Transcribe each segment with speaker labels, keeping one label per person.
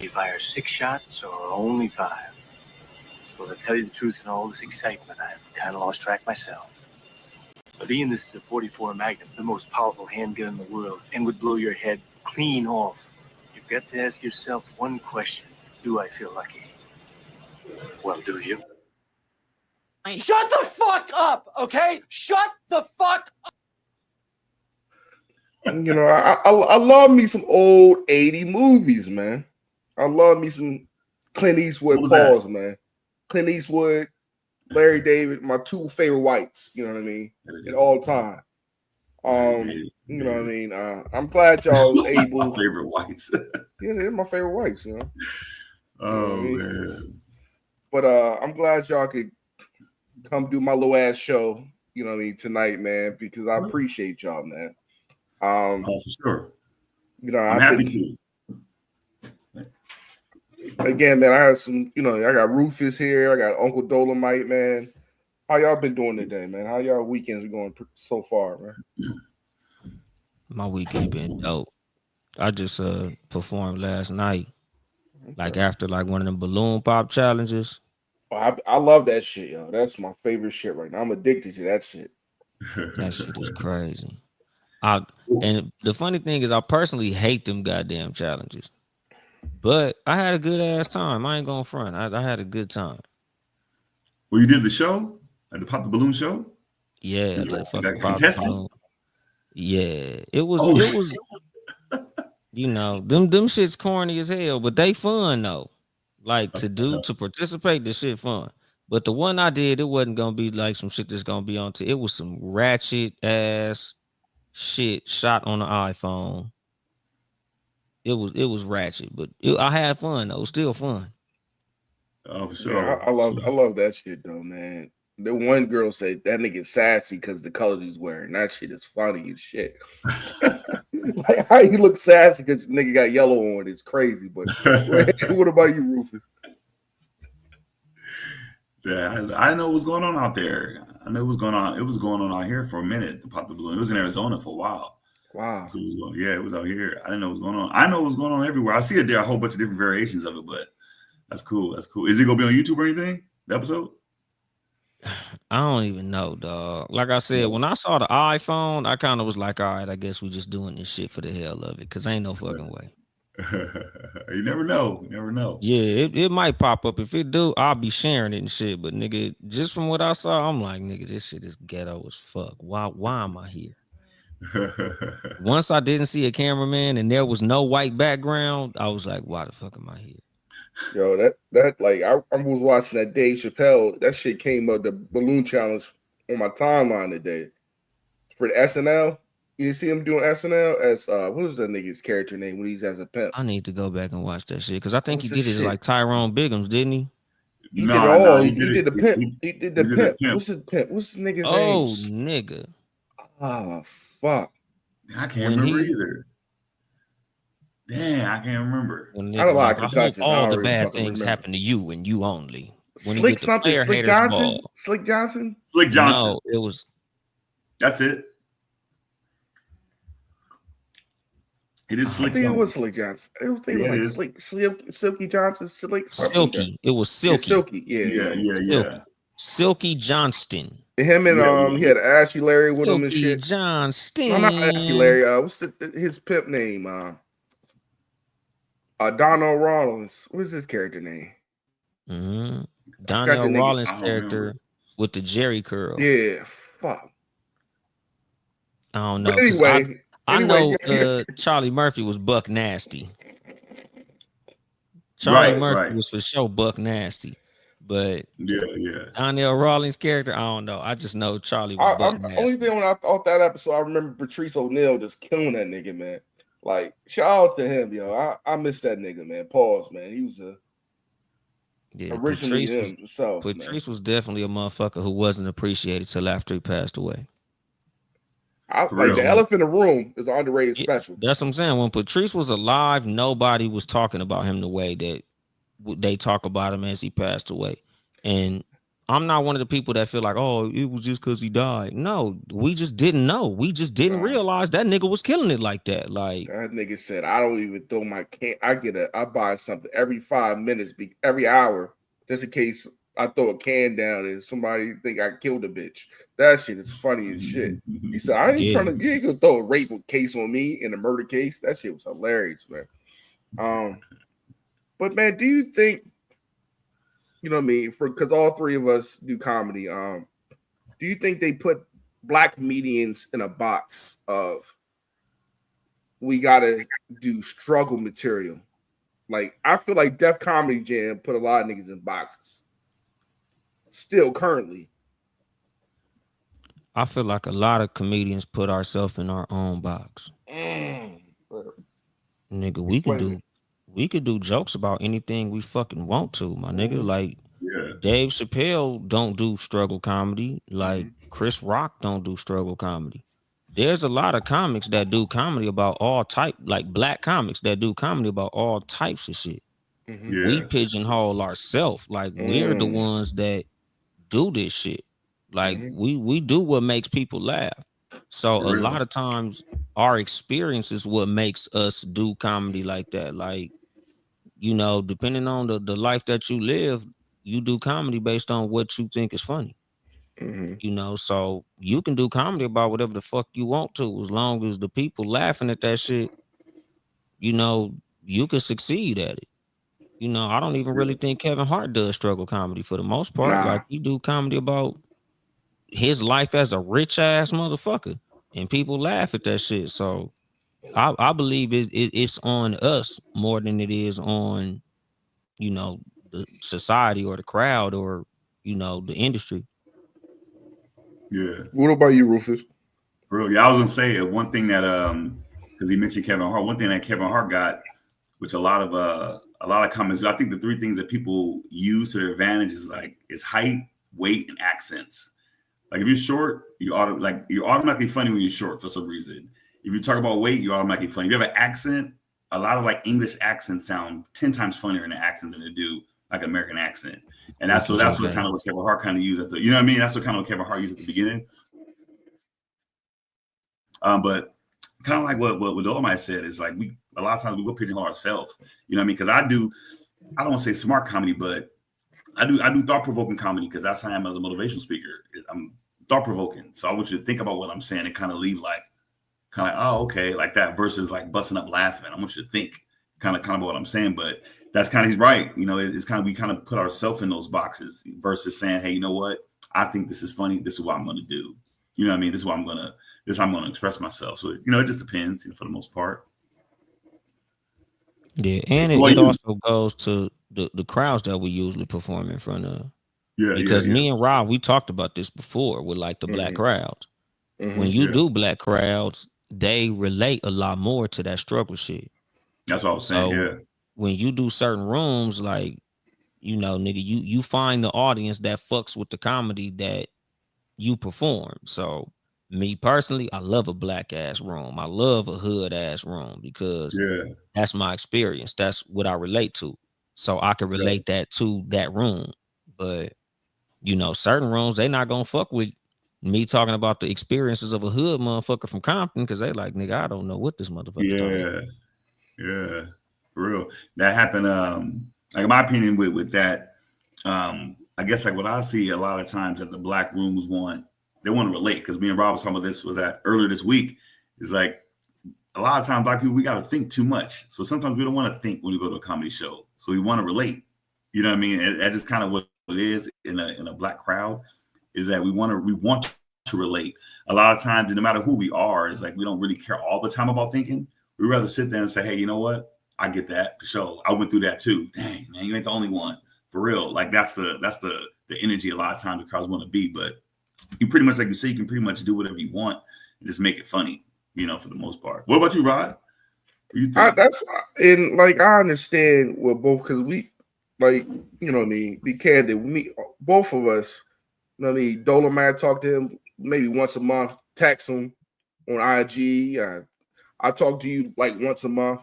Speaker 1: You fire 6 shots or only 5? Well, to tell you the truth, in all this excitement, I've kind of lost track myself. But Ian, this is a 44 Magnum, the most powerful handgun in the world, and would blow your head clean off. You've got to ask yourself one question. Do I feel lucky? Well, do you?
Speaker 2: Shut the fuck up, okay? Shut the fuck up.
Speaker 3: You know, I love me some old 80 movies, man. I love me some Clint Eastwood pause, man. Clint Eastwood, Larry David, my 2 favorite whites, you know what I mean, in all time. You know what I mean? I'm glad y'all was able.
Speaker 4: My favorite whites.
Speaker 3: Yeah, they're my favorite whites, you know.
Speaker 4: Oh,
Speaker 3: you know what I mean?
Speaker 4: man.
Speaker 3: But I'm glad y'all could come do my little ass show, you know what I mean, tonight, man, because I appreciate y'all, man.
Speaker 4: Oh, for sure.
Speaker 3: You know,
Speaker 4: I'm happy to.
Speaker 3: Again, man, I have some, you know, I got Rufus here, I got Uncle Dolemite, man. How y'all been doing today, man? How y'all weekends going so far, man?
Speaker 5: My weekend been dope. I just performed last night, like after like one of them balloon pop challenges.
Speaker 3: Oh, I love that shit, yo. That's my favorite shit right now. I'm addicted to that shit.
Speaker 5: That shit is crazy. And the funny thing is, I personally hate them goddamn challenges, but I had a good ass time. I ain't gonna front. I had a good time.
Speaker 4: Well, you did the show at the Pop the Balloon show.
Speaker 5: Yeah, the fucking pop
Speaker 4: contestant?
Speaker 5: balloon. Yeah, it was. You know, them shits corny as hell, but they fun though. Like to participate, this shit fun. But the one I did, it wasn't gonna be like some shit that's gonna be on. It was some ratchet ass shit shot on the iPhone. It was ratchet, but I had fun though. It was still fun.
Speaker 4: Oh, for sure.
Speaker 3: Yeah, I love that shit though, man. The one girl said that nigga sassy because the colors he's wearing. That shit is funny as shit. Like how you look sassy because the nigga got yellow on it's crazy. But what about you, Rufus?
Speaker 4: Yeah, I know what's going on out there. I know what's going on. It was going on out here for a minute. The Pop the Balloon. It was in Arizona for a while.
Speaker 3: Wow.
Speaker 4: So it was out here. I didn't know what was going on. I know what's going on everywhere. I see it there. A whole bunch of different variations of it, but that's cool. That's cool. Is it gonna be on YouTube or anything? The episode?
Speaker 5: I don't even know, dog. Like I said, when I saw the iPhone, I kind of was like, all right, I guess we just doing this shit for the hell of it, cause ain't no fucking way.
Speaker 4: You never know. You never know.
Speaker 5: Yeah, it might pop up. If it do, I'll be sharing it and shit. But nigga, just from what I saw, I'm like, nigga, this shit is ghetto as fuck. Why am I here? Once I didn't see a cameraman and there was no white background, I was like, why the fuck am I here?
Speaker 3: Yo, that like I was watching that Dave Chappelle. That shit came up the balloon challenge on my timeline today for the SNL. You see him doing SNL as what was that nigga's character name when he's as a pimp?
Speaker 5: I need to go back and watch that shit because I think
Speaker 3: What's
Speaker 5: he did it
Speaker 3: this
Speaker 5: like Tyrone Biggums, didn't he?
Speaker 3: He did it all. He did the pimp. He did the pimp. What's his pimp? What's the nigga's name?
Speaker 5: Nigga.
Speaker 3: Oh fuck.
Speaker 4: I can't remember either. Damn, I can't remember.
Speaker 5: When
Speaker 3: I don't like
Speaker 5: I hope all the bad things happen to you and you only. When
Speaker 3: Slick something. Slick Johnson.
Speaker 5: Ball.
Speaker 3: Slick Johnson.
Speaker 4: Slick Johnson.
Speaker 5: No, it was.
Speaker 4: That's it. It is Slick.
Speaker 3: I think it was Slick Johnson. I was thinking like Silky Johnson.
Speaker 5: Silky. It was Silky.
Speaker 3: Yeah, Silky. Yeah.
Speaker 5: Silky Johnston.
Speaker 3: Him and he had Ashley Larry with him and shit.
Speaker 5: Johnston.
Speaker 3: No, not Ashley Larry. What's his pimp name? Donnell Rollins. What's his character name?
Speaker 5: Mm-hmm. Donnell Rollins' character with the Jerry curl.
Speaker 3: Yeah, fuck.
Speaker 5: I don't know.
Speaker 3: But anyway,
Speaker 5: I know Charlie Murphy was Buck Nasty. Charlie Murphy was for sure Buck Nasty. But Donnell Rollins' character, I don't know. I just know Charlie was Buck Nasty.
Speaker 3: Only thing when I thought that episode, I remember Patrice O'Neal just killing that nigga, man. Like, shout out to him, yo. I miss that nigga, man. Pause, man. He was originally him.
Speaker 5: Patrice was definitely a motherfucker who wasn't appreciated till after he passed away.
Speaker 3: The Elephant in the Room is an underrated special.
Speaker 5: That's what I'm saying. When Patrice was alive, nobody was talking about him the way that they talk about him as he passed away. And I'm not one of the people that feel like, oh, it was just because he died. No, we just didn't know. We just didn't realize that nigga was killing it like that. Like
Speaker 3: that nigga said, I don't even throw my can. I buy something every 5 minutes, every hour, just in case I throw a can down and somebody think I killed a bitch. That shit is funny as shit. He said, I ain't trying to. You ain't gonna throw a rape case on me in a murder case. That shit was hilarious, man. But man, do you think? You know what I mean? Because all three of us do comedy. Do you think they put black comedians in a box of we gotta do struggle material? Like I feel like Def Comedy Jam put a lot of niggas in boxes. Still currently.
Speaker 5: I feel like a lot of comedians put ourselves in our own box. Nigga, we could do jokes about anything we fucking want to, my nigga. Like Dave Chappelle don't do struggle comedy. Like Chris Rock don't do struggle comedy. There's a lot of comics that do comedy about all type, like black comics that do comedy about all types of shit. We pigeonhole ourselves. Like we're the ones that do this shit. Like we do what makes people laugh. So a lot of times our experience is what makes us do comedy like that. Like, you know, depending on the life that you live, you do comedy based on what you think is funny. You know, so you can do comedy about whatever the fuck you want to, as long as the people laughing at that shit, you know, you can succeed at it. You know, I don't even really think Kevin Hart does struggle comedy for the most part. Like he do comedy about his life as a rich ass motherfucker, and people laugh at that shit. So I believe it's on us more than it is on, you know, the society or the crowd or, you know, the industry.
Speaker 4: Yeah.
Speaker 3: What about you, Rufus?
Speaker 4: For real. Yeah, I was gonna say one thing that because he mentioned Kevin Hart, one thing that Kevin Hart got, which a lot of comments, I think the three things that people use to their advantage is height, weight, and accents. Like if you're short, you're automatically funny when you're short for some reason. If you talk about weight, you're automatically funny. If you have an accent, a lot of like English accents sound 10 times funnier in an accent than they do like an American accent. And that's what kind of what Kevin Hart kind of used you know what I mean? That's what kind of what Kevin Hart used at the beginning. But kind of like what Dolemite said is like a lot of times we go pigeonhole ourselves. You know what I mean? Because I don't want to say smart comedy, but I do thought-provoking comedy because that's how I am as a motivational speaker. I'm thought-provoking. So I want you to think about what I'm saying and kind of leave like, oh, okay, like that versus like busting up laughing. I want you to think kind of about what I'm saying, but that's kind of, he's right. You know, it's kind of, we kind of put ourselves in those boxes versus saying, hey, you know what? I think this is funny. This is what I'm going to do. You know what I mean? This is how I'm going to express myself. So, you know, it just depends, you know, for the most part.
Speaker 5: Yeah. And it also goes to the crowds that we usually perform in front of.
Speaker 4: Yeah.
Speaker 5: Because me and Rob, we talked about this before with like the black crowds. When you do black crowds, they relate a lot more to that struggle shit.
Speaker 4: That's what I was saying. Yeah.
Speaker 5: When you do certain rooms, like, you know, nigga, you find the audience that fucks with the comedy that you perform. So me personally, I love a black ass room. I love a hood ass room because that's my experience. That's what I relate to. So I can relate that to that room. But, you know, certain rooms, they not gonna fuck with me talking about the experiences of a hood motherfucker from Compton because they like, nigga, I don't know what this motherfucker's talking about.
Speaker 4: Yeah, for real. That happened. Like in my opinion, with that, I guess like what I see a lot of times that the black rooms want to relate, because me and Rob was talking about this earlier this week. Is like a lot of times black people, we got to think too much. So sometimes we don't want to think when we go to a comedy show. So we want to relate. You know what I mean? And that's just kind of what it is in a black crowd, is that we want to relate. A lot of times, no matter who we are, is like we don't really care all the time about thinking. We'd rather sit there and say, hey, you know what? I get that for sure. I went through that too. Dang, man, you ain't the only one. For real. Like that's the energy a lot of times the crowds want to be. But you pretty much, like you say, you can pretty much do whatever you want and just make it funny, you know, for the most part. What about you, Rod?
Speaker 3: That's and like I understand what both, because we like, you know what I mean, be candid. Both of us, you know what I mean, Dolemite, talk to him maybe once a month, text him on IG. I talk to you like once a month.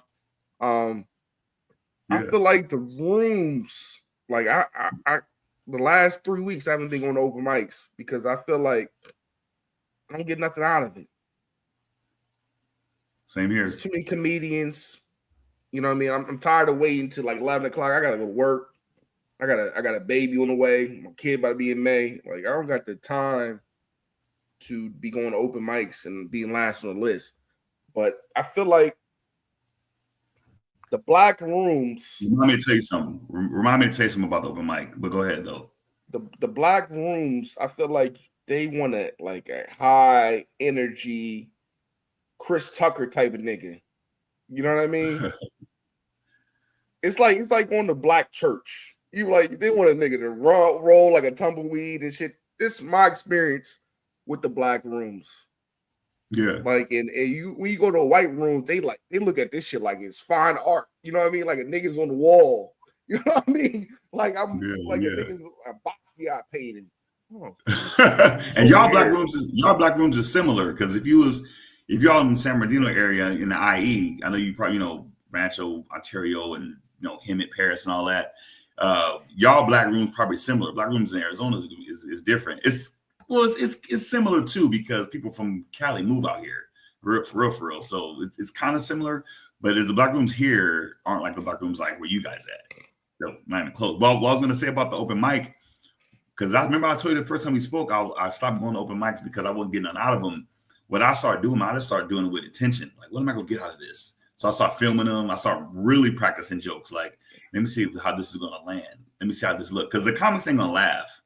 Speaker 3: I feel like the rooms, like I the last 3 weeks I haven't been going to open mics because I feel like I don't get nothing out of it.
Speaker 4: Same here.
Speaker 3: There's too many comedians. You know what I mean? I'm tired of waiting till like 11 o'clock. I gotta go to work. I got a baby on the way. My kid about to be in May. Like, I don't got the time to be going to open mics and being last on the list. But I feel like the black rooms.
Speaker 4: Remind me to tell you something. Remind me to tell you something about the open mic. But go ahead though.
Speaker 3: The black rooms, I feel like they want a high energy Chris Tucker type of nigga. You know what I mean? It's like going to black church. You like they want a nigga to roll like a tumbleweed and shit. This is my experience with the black rooms.
Speaker 4: Yeah.
Speaker 3: Like and you when you go to a white room, they look at this shit like it's fine art. You know what I mean? Like a nigga's on the wall. You know what I mean? Like I'm a nigga's a Basquiat painting. Oh.
Speaker 4: And y'all black rooms is similar because if y'all in the San Bernardino area in the IE, I know you probably Rancho, Ontario, and Hemet, Paris, and all that. Y'all black rooms probably similar. Black rooms in Arizona is different. It's similar too because people from Cali move out here, for real. So it's kind of similar, but the black rooms here aren't like the black rooms like where you guys at. No, not even close. Well, what I was gonna say about the open mic, because I remember I told you the first time we spoke, I stopped going to open mics because I wasn't getting none out of them. What I started doing, I just started doing it with intention. Like, what am I gonna get out of this? So I started filming them. I started really practicing jokes. Like, let me see how this is gonna land. Let me see how this look. Because the comics ain't gonna laugh.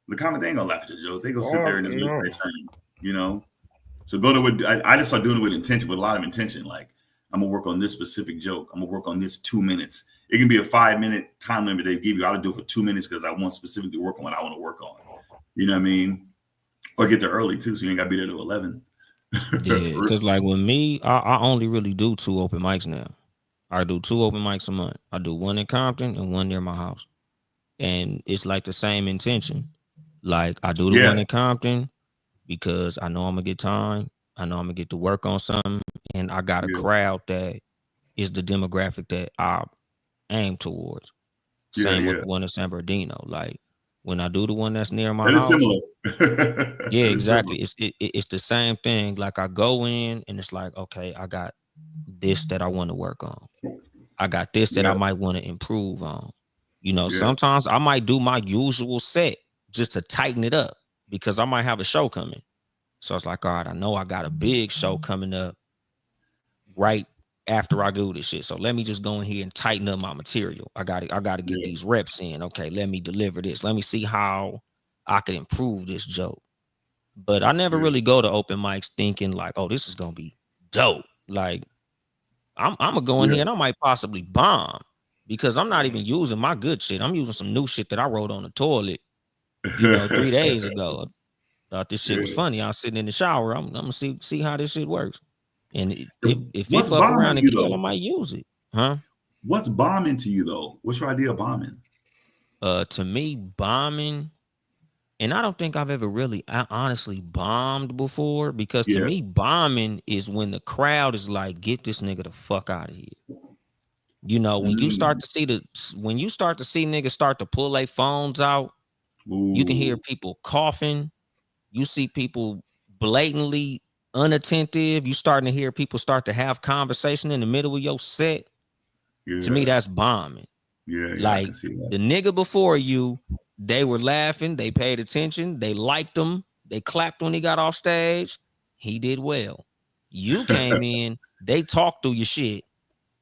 Speaker 4: The comics ain't gonna laugh at your jokes. They gonna sit there and just wait for their turn. So I just started doing it with intention, with a lot of intention. Like, I'm gonna work on this specific joke. I'm gonna work on this 2 minutes. It can be a 5-minute time limit they give you. I'll do it for 2 minutes because I want specifically to work on what I want to work on. You know what I mean? Or get there early too, so you ain't gotta be there till 11.
Speaker 5: Yeah, because like with me, I only really do 2 open mics now. I do 2 open mics a month. I do one in Compton and one near my house. And it's like the same intention. Like I do the one in Compton because I know I'm gonna get time. I know I'm gonna get to work on something. And I got a crowd that is the demographic that I aim towards. Same with the one in San Bernardino. Like when I do the one that's near my house.
Speaker 4: It's similar.
Speaker 5: Yeah, exactly. It's the same thing. Like I go in and it's like, okay, I got this that I want to work on. I got this that I might want to improve on. Sometimes I might do my usual set just to tighten it up because I might have a show coming. So it's like, all right, I know I got a big show coming up right after I do this shit. So let me just go in here and tighten up my material. I got to get these reps in. Okay, let me deliver this. Let me see how I could improve this joke. But I never really go to open mics thinking like, oh, this is gonna be dope. Like I'm gonna go in here and I might possibly bomb because I'm not even using my good shit. I'm using some new shit that I wrote on the toilet, 3 days ago. Thought this shit was funny. I was sitting in the shower. I'm gonna see how this shit works. And if it fuck around and kill, I might use it. Huh?
Speaker 4: What's bombing to you though? What's your idea of bombing?
Speaker 5: To me, bombing, and I don't think I've ever really honestly bombed before because to me, bombing is when the crowd is like, get this nigga the fuck out of here. When you start to see niggas start to pull their phones out, you can hear people coughing. You see people blatantly unattentive. You starting to hear people start to have conversation in the middle of your set. To me, that's bombing. Like the nigga before you, they were laughing, they paid attention, they liked him, they clapped when he got off stage. He did well. You came in, they talked through your shit.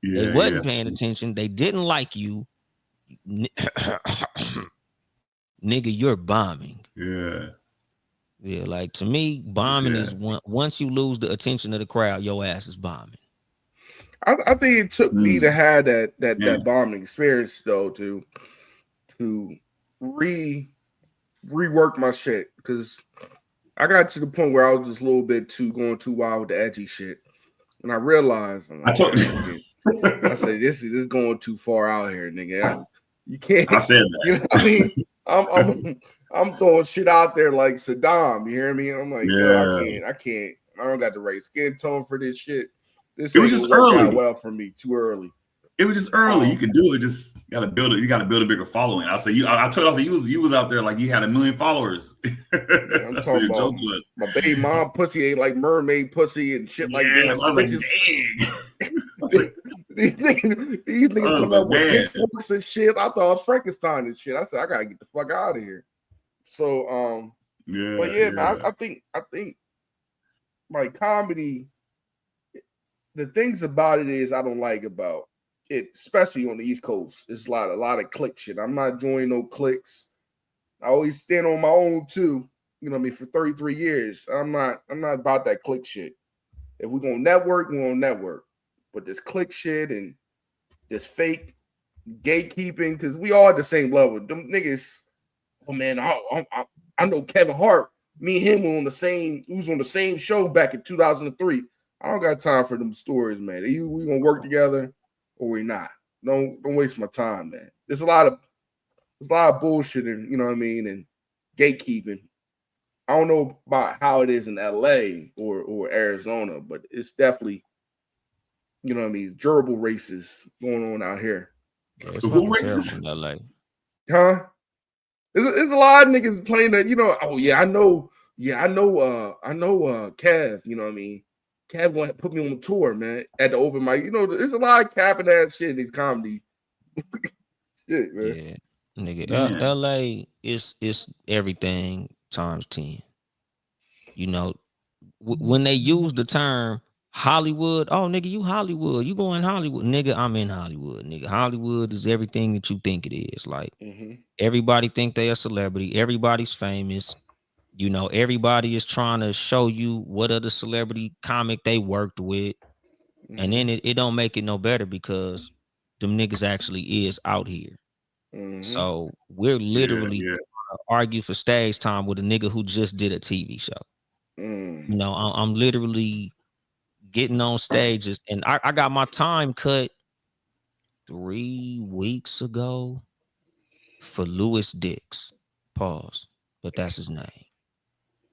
Speaker 5: They wasn't paying attention. They didn't like you. Nigga, you're bombing. Yeah, like to me, bombing is once you lose the attention of the crowd, your ass is bombing.
Speaker 3: I think it took me to have that bombing experience though to rework my shit because I got to the point where I was just a little bit going too wild with the edgy shit, and I realized I said this is going too far out here, nigga. You can't.
Speaker 4: I said that.
Speaker 3: You know what I mean? I'm throwing shit out there like Saddam. You hear me? I'm like, I can't. I don't got the right skin tone for this shit. This
Speaker 4: it was just early.
Speaker 3: Well for me, too early.
Speaker 4: It was just early. You could do it. Just gotta build it. You gotta build a bigger following. I said you. I told. I said you was out there like you had 1 million followers.
Speaker 3: Yeah, I'm talking about my baby mom pussy ain't like mermaid pussy and shit like this.
Speaker 4: I was like, dang.
Speaker 3: these niggas come up with big forks and shit. I thought it was Frankenstein and shit. I said I gotta get the fuck out of here. So but man, I think like comedy. The things about it is I don't like about it, especially on the East Coast. It's a lot of clique shit. I'm not joining no cliques. I always stand on my own too. You know what I mean? For 33 years, I'm not about that clique shit. If we're gonna network, we're gonna network. But this clique shit and this fake gatekeeping, because we all at the same level. Them niggas. Oh man, I know Kevin Hart. Me and him were on the same show back in 2003. I don't got time for them stories, man. Either we gonna work together or we not. Don't waste my time, man. There's a lot of bullshit and you know what I mean, and gatekeeping. I don't know about how it is in LA or Arizona, but it's definitely, you know what I mean, gerbil races going on out here.
Speaker 5: Yeah, it's who races in LA?
Speaker 3: Huh? There's a lot of niggas playing that, you know. Oh yeah, I know Kev, you know what I mean. Kev gonna put me on the tour, man, at the open mic. You know, there's a lot of capping ass shit in these comedy. Shit, man.
Speaker 5: Yeah, nigga. LA is everything times 10. You know, when they use the term Hollywood, oh nigga, you Hollywood, you going Hollywood, nigga. I'm in Hollywood, nigga. Hollywood is everything that you think it is. Like everybody think they a celebrity, everybody's famous. You know, everybody is trying to show you what other celebrity comic they worked with. And then it don't make it no better because them niggas actually is out here. So we're literally trying to argue for stage time with a nigga who just did a TV show. You know, I'm literally getting on stages and I got my time cut 3 weeks ago for Louis Dix. Pause. But that's his name.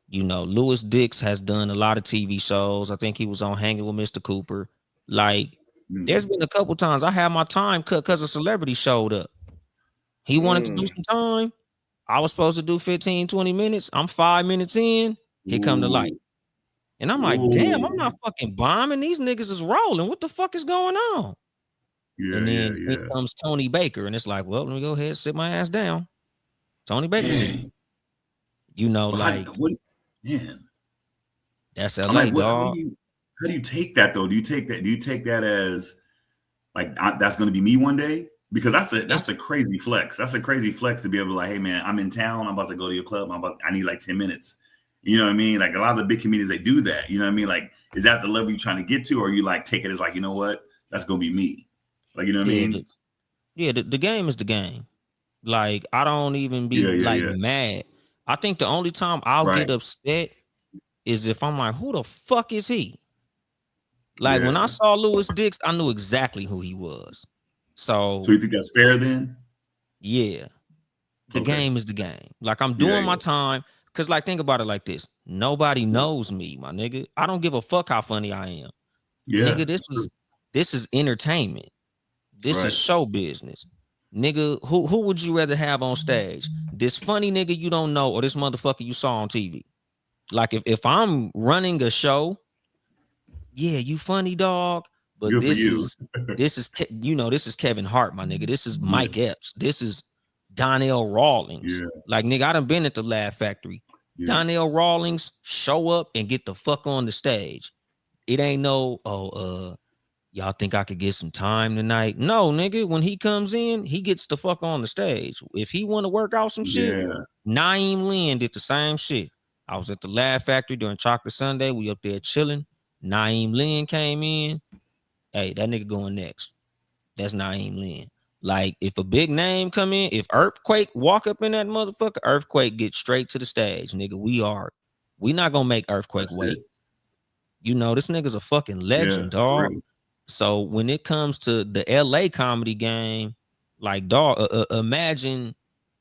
Speaker 5: You know, Louis Dix has done a lot of TV shows. I think he was on Hanging with Mr. Cooper. Like, there's been a couple times I had my time cut because a celebrity showed up. He wanted to do some time. I was supposed to do 15, 20 minutes. I'm 5 minutes in. Here come the light. And I'm like, damn, I'm not fucking bombing. These niggas is rolling. What the fuck is going on? And then here comes Tony Baker. And it's like, well, let me go ahead and sit my ass down. Tony Baker's here. You know, like...
Speaker 4: Man,
Speaker 5: that's LA, like, dog.
Speaker 4: How do you take that though? Do you take that as like that's going to be me one day? Because that's a crazy flex. That's a crazy flex to be able to like, hey man, I'm in town. I'm about to go to your club. I need like 10 minutes. You know what I mean? Like a lot of the big comedians, they do that. You know what I mean? Like, is that the level you're trying to get to, or you like take it as like, you know what, that's gonna be me? Like, you know what I mean?
Speaker 5: The game is the game. Like I don't even be mad. I think the only time I'll get upset is if I'm like, who the fuck is he? Like when I saw Louis Dix, I knew exactly who he was. So
Speaker 4: you think that's fair then?
Speaker 5: Yeah. The game is the game. Like I'm doing my time. Cause like think about it like this. Nobody knows me, my nigga. I don't give a fuck how funny I am. Yeah. Nigga, this is entertainment. This is show business. Nigga, who would you rather have on stage? This funny nigga you don't know or this motherfucker you saw on TV? Like if I'm running a show, yeah, you funny dog, but this is Kevin Hart, my nigga. This is Mike Epps. This is Donnell Rawlings. Yeah. Like nigga, I done been at the Laugh Factory. Yeah. Donnell Rawlings show up and get the fuck on the stage. It ain't no y'all think I could get some time tonight? No, nigga. When he comes in, he gets the fuck on the stage. If he want to work out some shit, Naeem Lynn did the same shit. I was at the Laugh Factory during Chocolate Sunday. We up there chilling. Naeem Lynn came in. Hey, that nigga going next. That's Naeem Lynn. Like, if a big name come in, if Earthquake walk up in that motherfucker, Earthquake get straight to the stage, nigga. We not gonna make Earthquake wait. You know, this nigga's a fucking legend, dog. Great. So when it comes to the LA comedy game, like, dog, imagine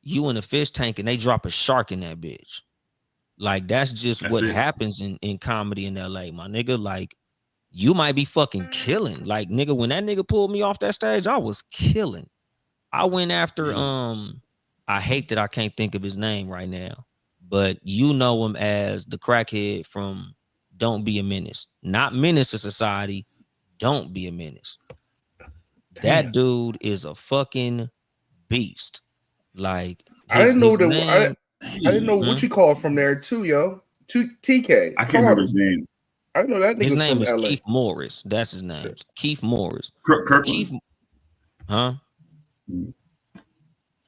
Speaker 5: you in a fish tank and they drop a shark in that bitch. Like, that's what happens in comedy in LA, my nigga. Like, you might be fucking killing. Like, nigga, when that nigga pulled me off that stage, I was killing. I went after I hate that I can't think of his name right now, but you know him as the crackhead from Don't Be a Menace. Not Menace to Society, Don't Be a Menace.
Speaker 3: Damn.
Speaker 5: That dude is a fucking beast. Like,
Speaker 3: I didn't know
Speaker 5: name,
Speaker 3: I didn't know what you call from there too, yo. TK.
Speaker 4: I can't remember his name.
Speaker 3: I didn't know that nigga's
Speaker 5: his name
Speaker 3: from
Speaker 5: is
Speaker 3: LA.
Speaker 5: Keith Morris. That's his name. Keith Morris.
Speaker 4: Kirkland.
Speaker 5: Keith, huh?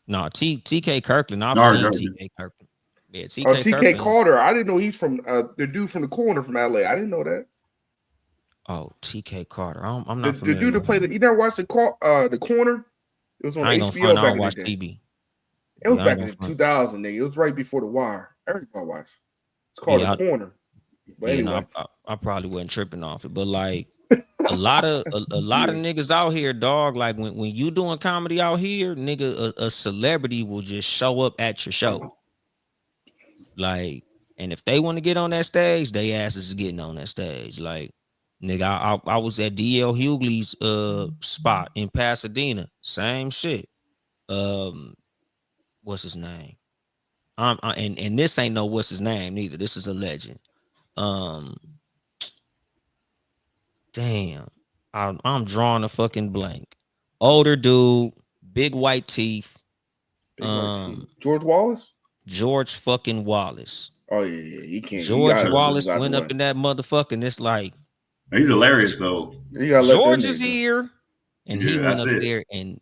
Speaker 5: No, TK Kirkland. I've seen TK Kirkland. Yeah, TK Kirkland.
Speaker 3: Carter. I didn't know he's from the dude from the corner from LA. I didn't know that.
Speaker 5: Oh, TK Carter. I'm not familiar.
Speaker 3: The dude that played you never watched the corner? It was on HBO back in the day.
Speaker 5: TV.
Speaker 3: It was back in 2000, nigga. It was right before The Wire. Everybody watched. It's called The Corner. But anyway.
Speaker 5: I probably wasn't tripping off it, but like a lot of niggas out here, dog. Like when you doing comedy out here, nigga, a celebrity will just show up at your show. Like, and if they want to get on that stage, they asses is getting on that stage. Like, nigga, I was at DL Hughley's spot in Pasadena. Same shit. What's his name? And this ain't no what's his name neither. This is a legend. Damn, I'm drawing a fucking blank. Older dude, big white teeth.
Speaker 3: George Wallace.
Speaker 5: George fucking Wallace.
Speaker 3: Oh yeah, he can't.
Speaker 5: George Wallace went up in that motherfucker, and it's like
Speaker 4: he's hilarious though.
Speaker 5: George is here, and he went up there and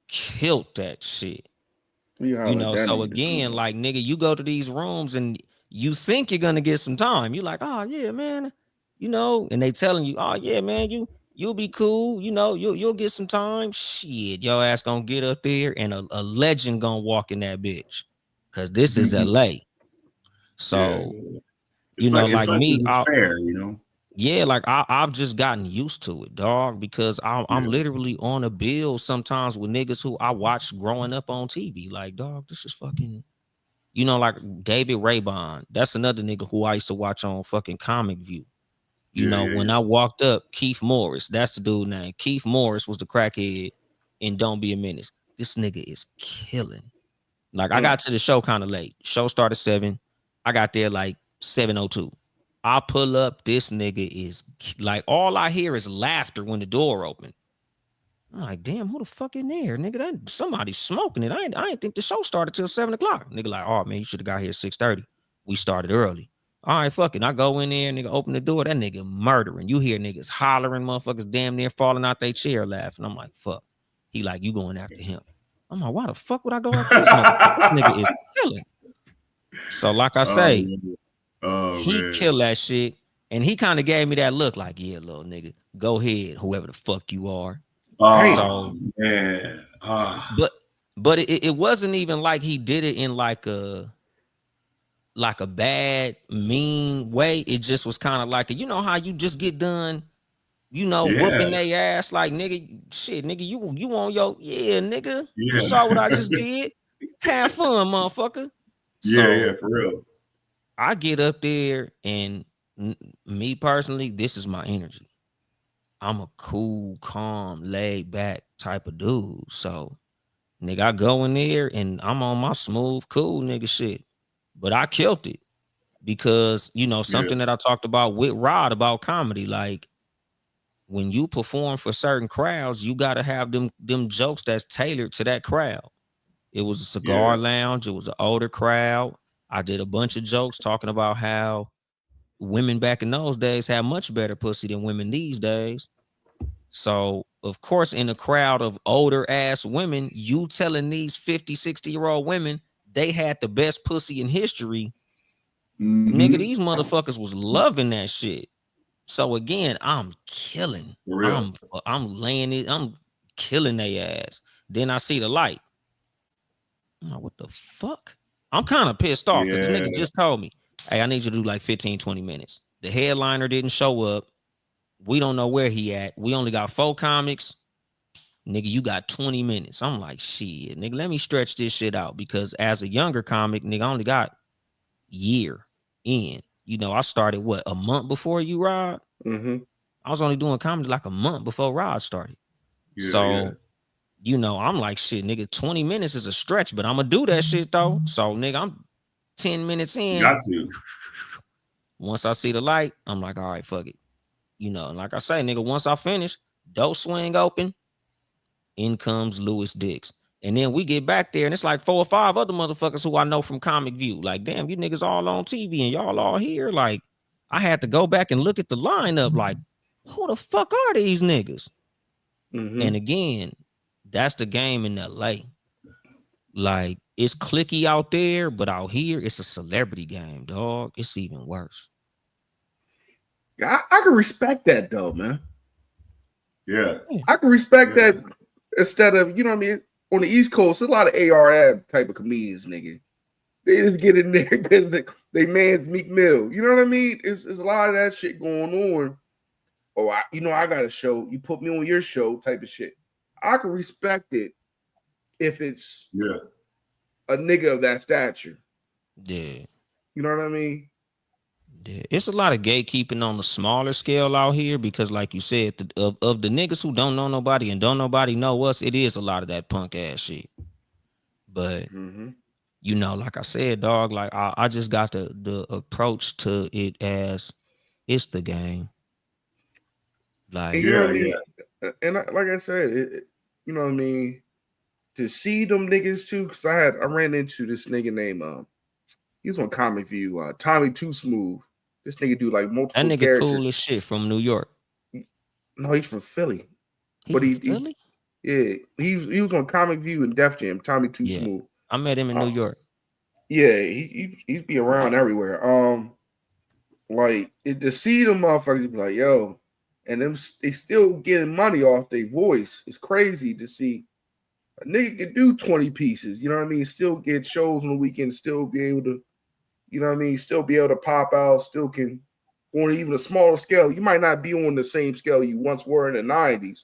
Speaker 5: killed that shit. You know, so again, like, nigga, you go to these rooms and you think you're gonna get some time. You're like, oh yeah, man, you know, and they telling you, oh yeah, man, you'll be cool, you know, you'll get some time. Shit, your ass gonna get up there and a legend gonna walk in that bitch, cause this is LA. So you know, like me,
Speaker 4: it's fair, you know.
Speaker 5: Yeah, like I've just gotten used to it, dog, because I'm literally on a bill sometimes with niggas who I watched growing up on TV. Like, dog, this is fucking, you know, like David Raybon. That's another nigga who I used to watch on fucking Comic View. You know, when I walked up, Keith Morris, that's the dude name. Keith Morris was the crackhead in Don't Be a Menace. This nigga is killing. Like, I got to the show kind of late. Show started 7. I got there like 7:02. I pull up, this nigga is like, all I hear is laughter when the door opened. I'm like, damn, who the fuck in there? Nigga, somebody's smoking it. I ain't think the show started till 7 o'clock. Nigga like, oh man, you should have got here at 6:30. We started early. All right, fuck it. I go in there, nigga, open the door. That nigga murdering. You hear niggas hollering, motherfuckers damn near falling out their chair laughing. I'm like, fuck. He like, you going after him. I'm like, why the fuck would I go after this nigga? This nigga is killing. So like I say, he killed that shit, and he kind of gave me that look like, yeah, little nigga, go ahead, whoever the fuck you are. But it wasn't even like he did it in like a bad, mean way. It just was kind of like you know how you just get done, you know, whooping their ass, like, nigga, shit, nigga, you on your, nigga, you saw what I just did? Have fun, motherfucker.
Speaker 4: For real.
Speaker 5: I get up there, and me personally, this is my energy. I'm a cool, calm, laid back type of dude. So, nigga, I go in there and I'm on my smooth, cool nigga shit. But I killed it because, you know, something that I talked about with Rod about comedy, like when you perform for certain crowds, you got to have them jokes that's tailored to that crowd. It was a cigar lounge. It was an older crowd. I did a bunch of jokes talking about how women back in those days had much better pussy than women these days. So, of course, in a crowd of older ass women, you telling these 50, 60-year-old women they had the best pussy in history. Nigga, these motherfuckers was loving that shit. So again, I'm killing. I'm laying it. I'm killing their ass. Then I see the light. I'm like, what the fuck? I'm kind of pissed off because the nigga just told me, hey, I need you to do like 15, 20 minutes. The headliner didn't show up. We don't know where he at. We only got 4 comics. Nigga, you got 20 minutes. I'm like, shit, nigga, let me stretch this shit out because as a younger comic, nigga, I only got year in. You know, I started, a month before you, Rod? I was only doing comedy like a month before Rod started.
Speaker 4: Yeah,
Speaker 5: so,
Speaker 4: yeah.
Speaker 5: you know, I'm like, shit, nigga, 20 minutes is a stretch, but I'm gonna do that shit though. So, nigga, I'm 10 minutes
Speaker 4: You
Speaker 5: in.
Speaker 4: got to.
Speaker 5: Once I see the light, I'm like, all right, fuck it. You know, like I say, nigga, once I finish, dope swing open, in comes Louis Dix. And then we get back there, and it's like 4 or 5 other motherfuckers who I know from Comic View. Like, damn, you niggas all on TV and y'all all here. Like, I had to go back and look at the lineup. Like, who the fuck are these niggas?
Speaker 3: Mm-hmm.
Speaker 5: And again, that's the game in LA. Like, it's clicky out there, but out here, it's a celebrity game, dog. It's even worse.
Speaker 3: I can respect that though, man.
Speaker 4: Yeah.
Speaker 3: I can respect that instead of, you know what I mean? On the East Coast, there's a lot of ARF type of comedians, nigga. They just get in there because they man's Meek Mill. You know what I mean? It's a lot of that shit going on. Oh, I got a show. You put me on your show type of shit. I can respect it if it's a nigga of that stature.
Speaker 5: Yeah.
Speaker 3: You know what I mean?
Speaker 5: Yeah. It's a lot of gatekeeping on the smaller scale out here because, like you said, of the niggas who don't know nobody and don't nobody know us, it is a lot of that punk ass shit. But you know, like I said, dog, like I just got the approach to it as it's the game. Like,
Speaker 3: and you know what I mean? And like I said, you know what I mean? To see them niggas too, because I ran into this nigga named he was on Comic View, Tommy Too Smooth. This nigga do like multiple
Speaker 5: that nigga
Speaker 3: characters.
Speaker 5: cool as shit from New York.
Speaker 3: No, he's from Philly.
Speaker 5: Philly?
Speaker 3: He was on Comic View and Def Jam. Tommy Too Smooth.
Speaker 5: I met him in New York.
Speaker 3: Yeah, he's be around everywhere. Like to see them motherfuckers be like, yo, and them they still getting money off their voice. It's crazy to see a nigga can do 20 pieces. You know what I mean? Still get shows on the weekend. Still be able to, you know what I mean? Still be able to pop out. Still can on even a smaller scale. You might not be on the same scale you once were in the 90s,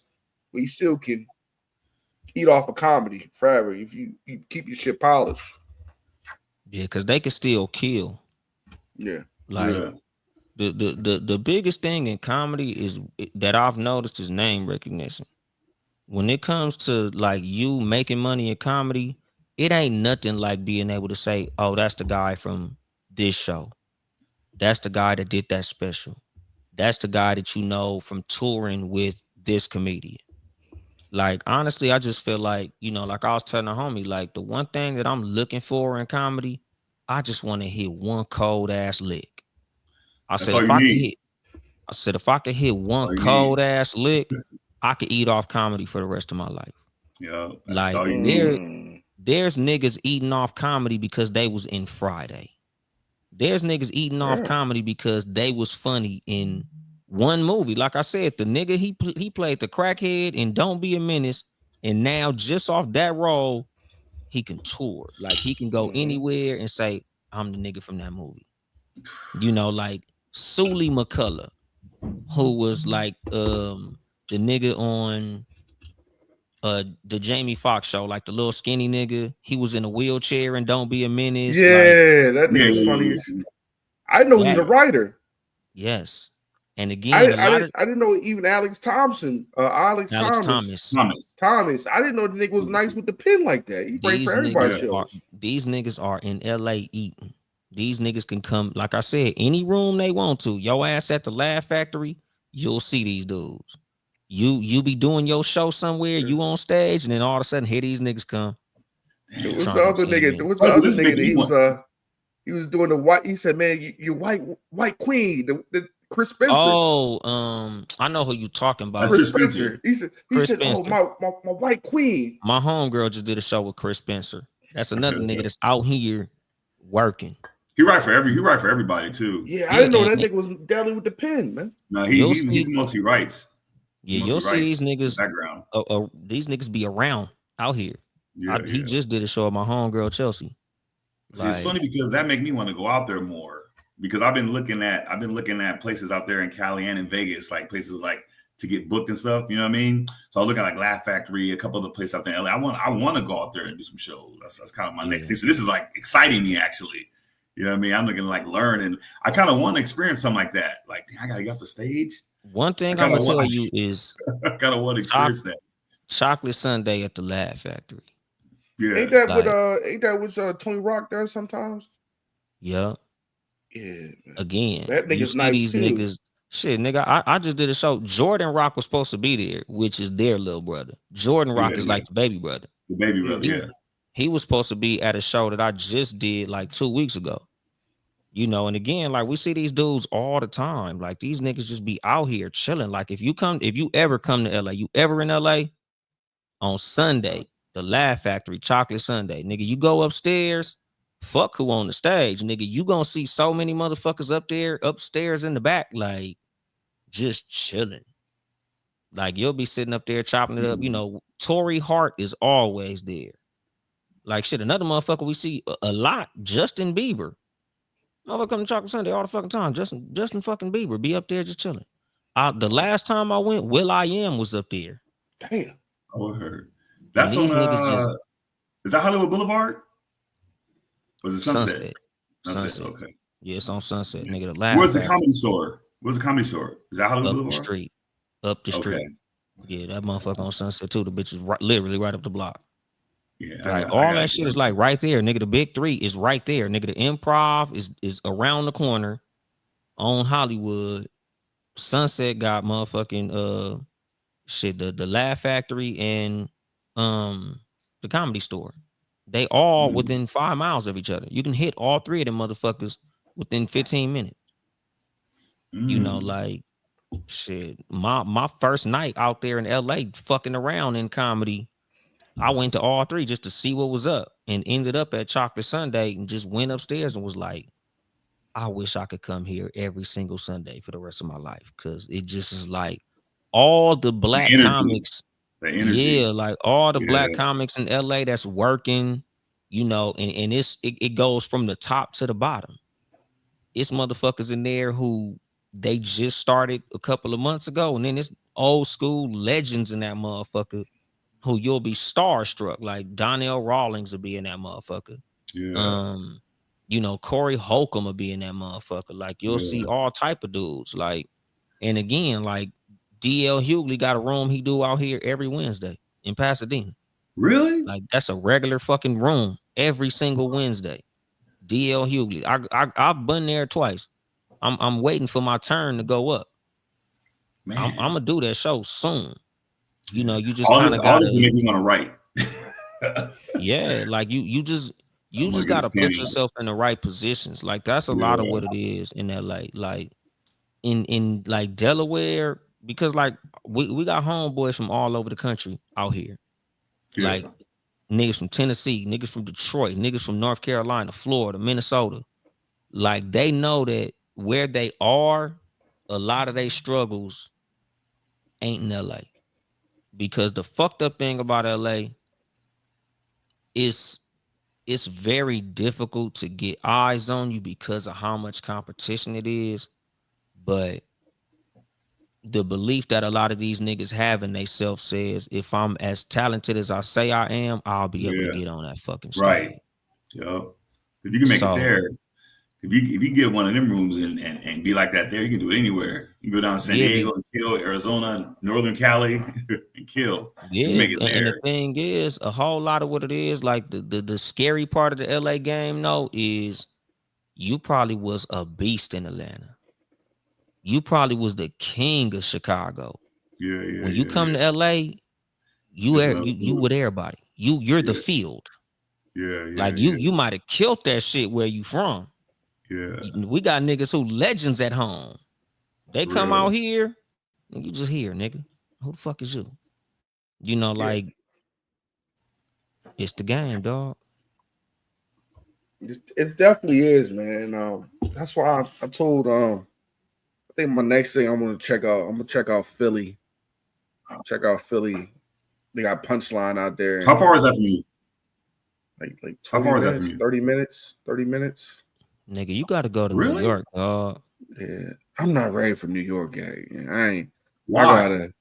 Speaker 3: but you still can eat off of comedy forever if you keep your shit polished.
Speaker 5: Yeah, because they can still kill.
Speaker 3: Yeah.
Speaker 5: Like the biggest thing in comedy is that I've noticed is name recognition. When it comes to like you making money in comedy, it ain't nothing like being able to say, oh, that's the guy from this show. That's the guy that did that special. That's the guy that you know from touring with this comedian. Like, honestly, I just feel like, you know, like I was telling a homie, like the one thing that I'm looking for in comedy, I just want to hit one cold ass lick. I said, if I could hit one cold ass lick, I could eat off comedy for the rest of my life.
Speaker 4: Yeah.
Speaker 5: Like there's niggas eating off comedy because they was in Friday. There's niggas eating off comedy because they was funny in one movie. Like I said, the nigga he played the crackhead in Don't Be a Menace, and now just off that role, he can tour. Like he can go anywhere and say, I'm the nigga from that movie. You know, like Sully McCullough, who was like the nigga on the Jamie Foxx show, like the little skinny nigga. He was in a wheelchair and Don't Be a Menace.
Speaker 3: Yeah, that nigga's funny. I know he's a writer.
Speaker 5: Yes. And again,
Speaker 3: I didn't know even Alex Thomas. I didn't know the nigga was nice with the pen like that. He played for everybody's shows.
Speaker 5: These niggas are in LA eating. These niggas can come, like I said, any room they want to. Your ass at the Laugh Factory, you'll see these dudes. You be doing your show somewhere, you on stage, and then all of a sudden, here these niggas come.
Speaker 3: What's the other nigga? What's the other nigga that he was doing the white? He said, "Man, you white queen, the Chris Spencer."
Speaker 5: Oh, I know who you talking about.
Speaker 3: Chris Spencer. He said, "Oh, my white queen."
Speaker 5: My homegirl just did a show with Chris Spencer. That's another nigga that's out here working.
Speaker 4: He write for everybody too.
Speaker 3: Yeah, I didn't know that nigga was dealing with the pen, man.
Speaker 4: No, he mostly writes.
Speaker 5: Yeah, you'll see these niggas. Background. These niggas be around out here. He just did a show with my homegirl Chelsea.
Speaker 4: See, it's funny because that make me want to go out there more because I've been looking at places out there in Cali and in Vegas, like places like to get booked and stuff. You know what I mean? So I was looking at like Laugh Factory, a couple other places out there in LA. I want to go out there and do some shows. That's kind of my next thing. So this is like exciting me actually. You know what I mean? I'm looking to like learn, and I kind of want to experience something like that. Like, I gotta get off the stage.
Speaker 5: One thing I'm gonna tell you is
Speaker 4: I kind of want to experience that.
Speaker 5: Chocolate Sundae at the Laugh Factory.
Speaker 4: Yeah.
Speaker 3: Ain't that what Tony Rock does sometimes?
Speaker 5: Yeah.
Speaker 3: Yeah.
Speaker 5: Again,
Speaker 3: That
Speaker 5: you
Speaker 3: nigga's
Speaker 5: see
Speaker 3: nice
Speaker 5: these
Speaker 3: too.
Speaker 5: niggas. Shit, nigga, I just did a show. Jordan Rock was supposed to be there, which is their little brother. Jordan Rock is like the baby brother.
Speaker 4: The baby brother, yeah.
Speaker 5: He was supposed to be at a show that I just did like 2 weeks ago. You know, and again, like we see these dudes all the time. Like these niggas just be out here chilling. Like if you ever come to LA, you ever in LA on Sunday, the Laugh Factory, Chocolate Sunday, nigga, you go upstairs. Fuck who on the stage, nigga. You gonna see so many motherfuckers up there, upstairs in the back, like just chilling. Like you'll be sitting up there chopping it up. You know, Tory Hart is always there. Like shit, another motherfucker we see a lot, Justin Bieber. Motherfucker come to Chocolate Sunday all the fucking time. Justin fucking Bieber be up there just chilling. The last time I went, Will.i.am was up there.
Speaker 3: Damn.
Speaker 4: Oh, I heard. That's on
Speaker 5: Just,
Speaker 4: is that Hollywood Boulevard? Was it
Speaker 5: Sunset?
Speaker 4: Sunset. Okay.
Speaker 5: Yeah, it's on Sunset, nigga. The last.
Speaker 4: Where's the Comedy Store? Where's the Comedy Store? Is that Hollywood Boulevard?
Speaker 5: Up the street. Yeah, that motherfucker on Sunset too. The bitch is literally right up the block.
Speaker 4: Yeah,
Speaker 5: like all that shit is like right there, nigga. The Big Three is right there, nigga. The Improv is around the corner on Hollywood. Sunset got motherfucking shit. The Laugh Factory and the Comedy Store. They all within 5 miles of each other. You can hit all three of them motherfuckers within 15 minutes. You know, like shit. My first night out there in LA fucking around in comedy, I went to all three just to see what was up and ended up at Chocolate Sunday and just went upstairs and was like, I wish I could come here every single Sunday for the rest of my life. Cause it just is like all the black comics. Yeah, like all the black comics in LA that's working, you know, and it goes from the top to the bottom. It's motherfuckers in there who they just started a couple of months ago, and then it's old school legends in that motherfucker who you'll be starstruck. Like Donnell Rawlings will be in that motherfucker.
Speaker 4: Yeah.
Speaker 5: You know, Corey Holcomb will be in that motherfucker. Like you'll see all type of dudes. Like, and again, like DL Hughley got a room he do out here every Wednesday in Pasadena.
Speaker 4: Really?
Speaker 5: Like that's a regular fucking room every single Wednesday. DL Hughley. I've been there twice. I'm waiting for my turn to go up. Man. I'm gonna do that show soon. You know, you just kind of
Speaker 4: all this make me want to write.
Speaker 5: Yeah, like you just gotta put yourself in the right positions. Like that's a lot of what it is in LA. Like in like Delaware, because like we got homeboys from all over the country out here. Yeah. Like niggas from Tennessee, niggas from Detroit, niggas from North Carolina, Florida, Minnesota. Like they know that where they are, a lot of their struggles ain't in LA. Because the fucked up thing about LA is it's very difficult to get eyes on you because of how much competition it is. But the belief that a lot of these niggas have in themselves says, if I'm as talented as I say I am, I'll be able to get on that fucking stage.
Speaker 4: Right. Yep. If you can make it there, if you get one of them rooms and be like that there, you can do it anywhere. You can go down to San Diego and kill, Arizona, Northern Cali and kill.
Speaker 5: Yeah,
Speaker 4: make it there.
Speaker 5: And the thing is, a whole lot of what it is, like the scary part of the LA game, though, is you probably was a beast in Atlanta. You probably was the king of Chicago.
Speaker 4: Yeah.
Speaker 5: When you come to LA, you with everybody. You're the field.
Speaker 4: Yeah.
Speaker 5: Like you might have killed that shit where you from.
Speaker 4: Yeah.
Speaker 5: We got niggas who legends at home. They come out here, and you just here, nigga. Who the fuck is you? You know, like it's the game, dog.
Speaker 3: It definitely is, man. That's why I told I think my next thing I'm gonna check out Philly. Check out Philly. They got Punchline out there.
Speaker 4: How far is that from you?
Speaker 3: Like
Speaker 4: how far
Speaker 3: minutes,
Speaker 4: is that from you?
Speaker 3: 30 minutes. 30 minutes.
Speaker 5: Nigga, you gotta go to New York, dog.
Speaker 3: Yeah, I'm not ready for New York, guy. I ain't.
Speaker 4: Why?
Speaker 3: I gotta.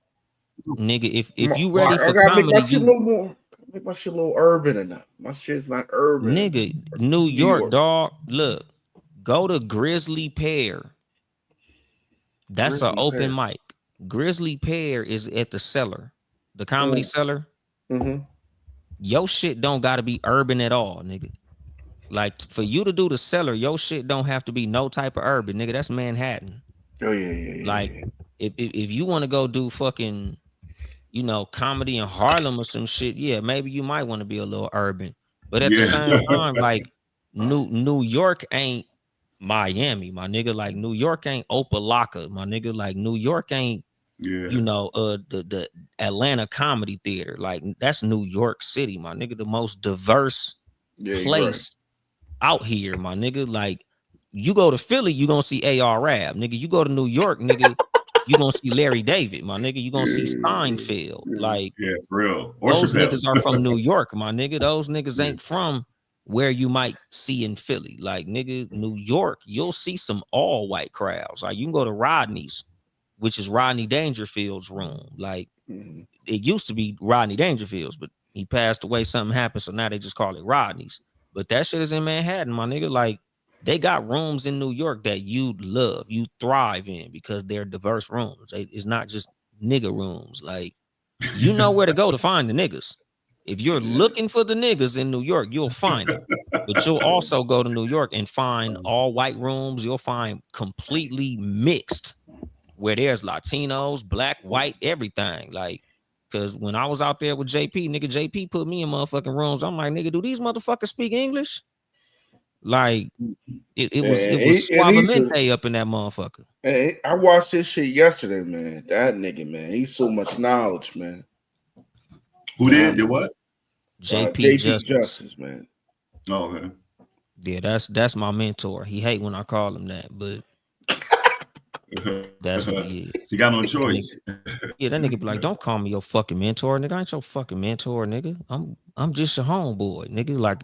Speaker 5: Nigga, if you ready for
Speaker 3: gotta
Speaker 5: comedy,
Speaker 3: make my shit a little more. Make my shit a little urban enough. My shit's not urban.
Speaker 5: Nigga, New York, dog. Look, go to Grizzly Pear. That's an open mic. Grizzly Pear is at the Cellar, the Comedy Cellar.
Speaker 3: Mm-hmm.
Speaker 5: Your shit don't gotta be urban at all, nigga. Like for you to do the Cellar, your shit don't have to be no type of urban, nigga. That's Manhattan.
Speaker 3: Oh yeah.
Speaker 5: Like if you want to go do fucking, you know, comedy in Harlem or some shit, yeah, maybe you might want to be a little urban. But at the
Speaker 4: Yeah.
Speaker 5: same time, like New York ain't Miami, my nigga. Like New York ain't Opalaka, my nigga. Like New York ain't,
Speaker 4: Yeah.
Speaker 5: you know, the Atlanta Comedy Theater. Like that's New York City, my nigga. The most diverse place out here, my nigga. Like you go to Philly, you gonna see AR Rab, nigga. You go to New York, nigga, you gonna see Larry David, my nigga. You gonna see Steinfeld. Like
Speaker 4: Yeah, for real. Or
Speaker 5: those
Speaker 4: Chappelle.
Speaker 5: niggas are from New York, my nigga. Those niggas ain't from where you might see in Philly. Like nigga, New York, you'll see some all white crowds. Like you can go to Rodney's, which is Rodney Dangerfield's room. Like it used to be Rodney Dangerfield's, but he passed away. Something happened, so now they just call it Rodney's. But that shit is in Manhattan, my nigga. Like they got rooms in New York that you love, you thrive in because they're diverse rooms. It's not just nigga rooms. Like you know where to go to find the niggas. If you're looking for the niggas in New York, you'll find them. But you'll also go to New York and find all white rooms. You'll find completely mixed where there's Latinos, black, white, everything. Like, cause when I was out there with JP, nigga, JP put me in motherfucking rooms. I'm like, nigga, do these motherfuckers speak English? Like, it was suavemente up in that motherfucker.
Speaker 3: Hey, I watched this shit yesterday, man. That nigga, man, he's so much knowledge, man.
Speaker 4: Who did what?
Speaker 5: JP
Speaker 3: Justice, man.
Speaker 4: Oh, okay.
Speaker 5: Yeah, that's my mentor. He hate when I call him that, but that's what he is.
Speaker 4: You got no choice.
Speaker 5: Yeah, that nigga be like, don't call me your fucking mentor, nigga. I ain't your fucking mentor, nigga. I'm just your homeboy, nigga. Like,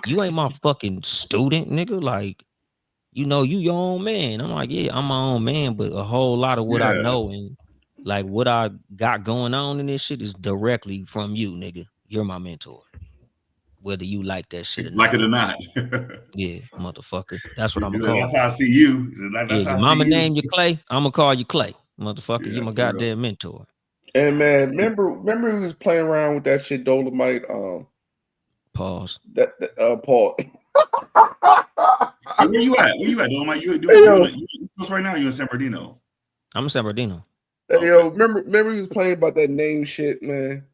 Speaker 5: you ain't my fucking student, nigga. Like, you know, you your own man. I'm like, yeah, I'm my own man, but a whole lot of what I know and like what I got going on in this shit is directly from you, nigga. You're my mentor. Whether you like that shit or not.
Speaker 4: Like it or not.
Speaker 5: Yeah, motherfucker. That's what I'm gonna call.
Speaker 4: That's how I see you.
Speaker 5: That's how your mama named you Clay. I'm gonna call you Clay, motherfucker. You my goddamn mentor.
Speaker 3: And man, remember we was playing around with that shit, Dolemite.
Speaker 5: Pause.
Speaker 3: Paul.
Speaker 4: Where you at? Dolemite? You right now? You in San Bernardino?
Speaker 5: I'm in San Bernardino.
Speaker 3: Hey, yo, remember we was playing about that name shit, man.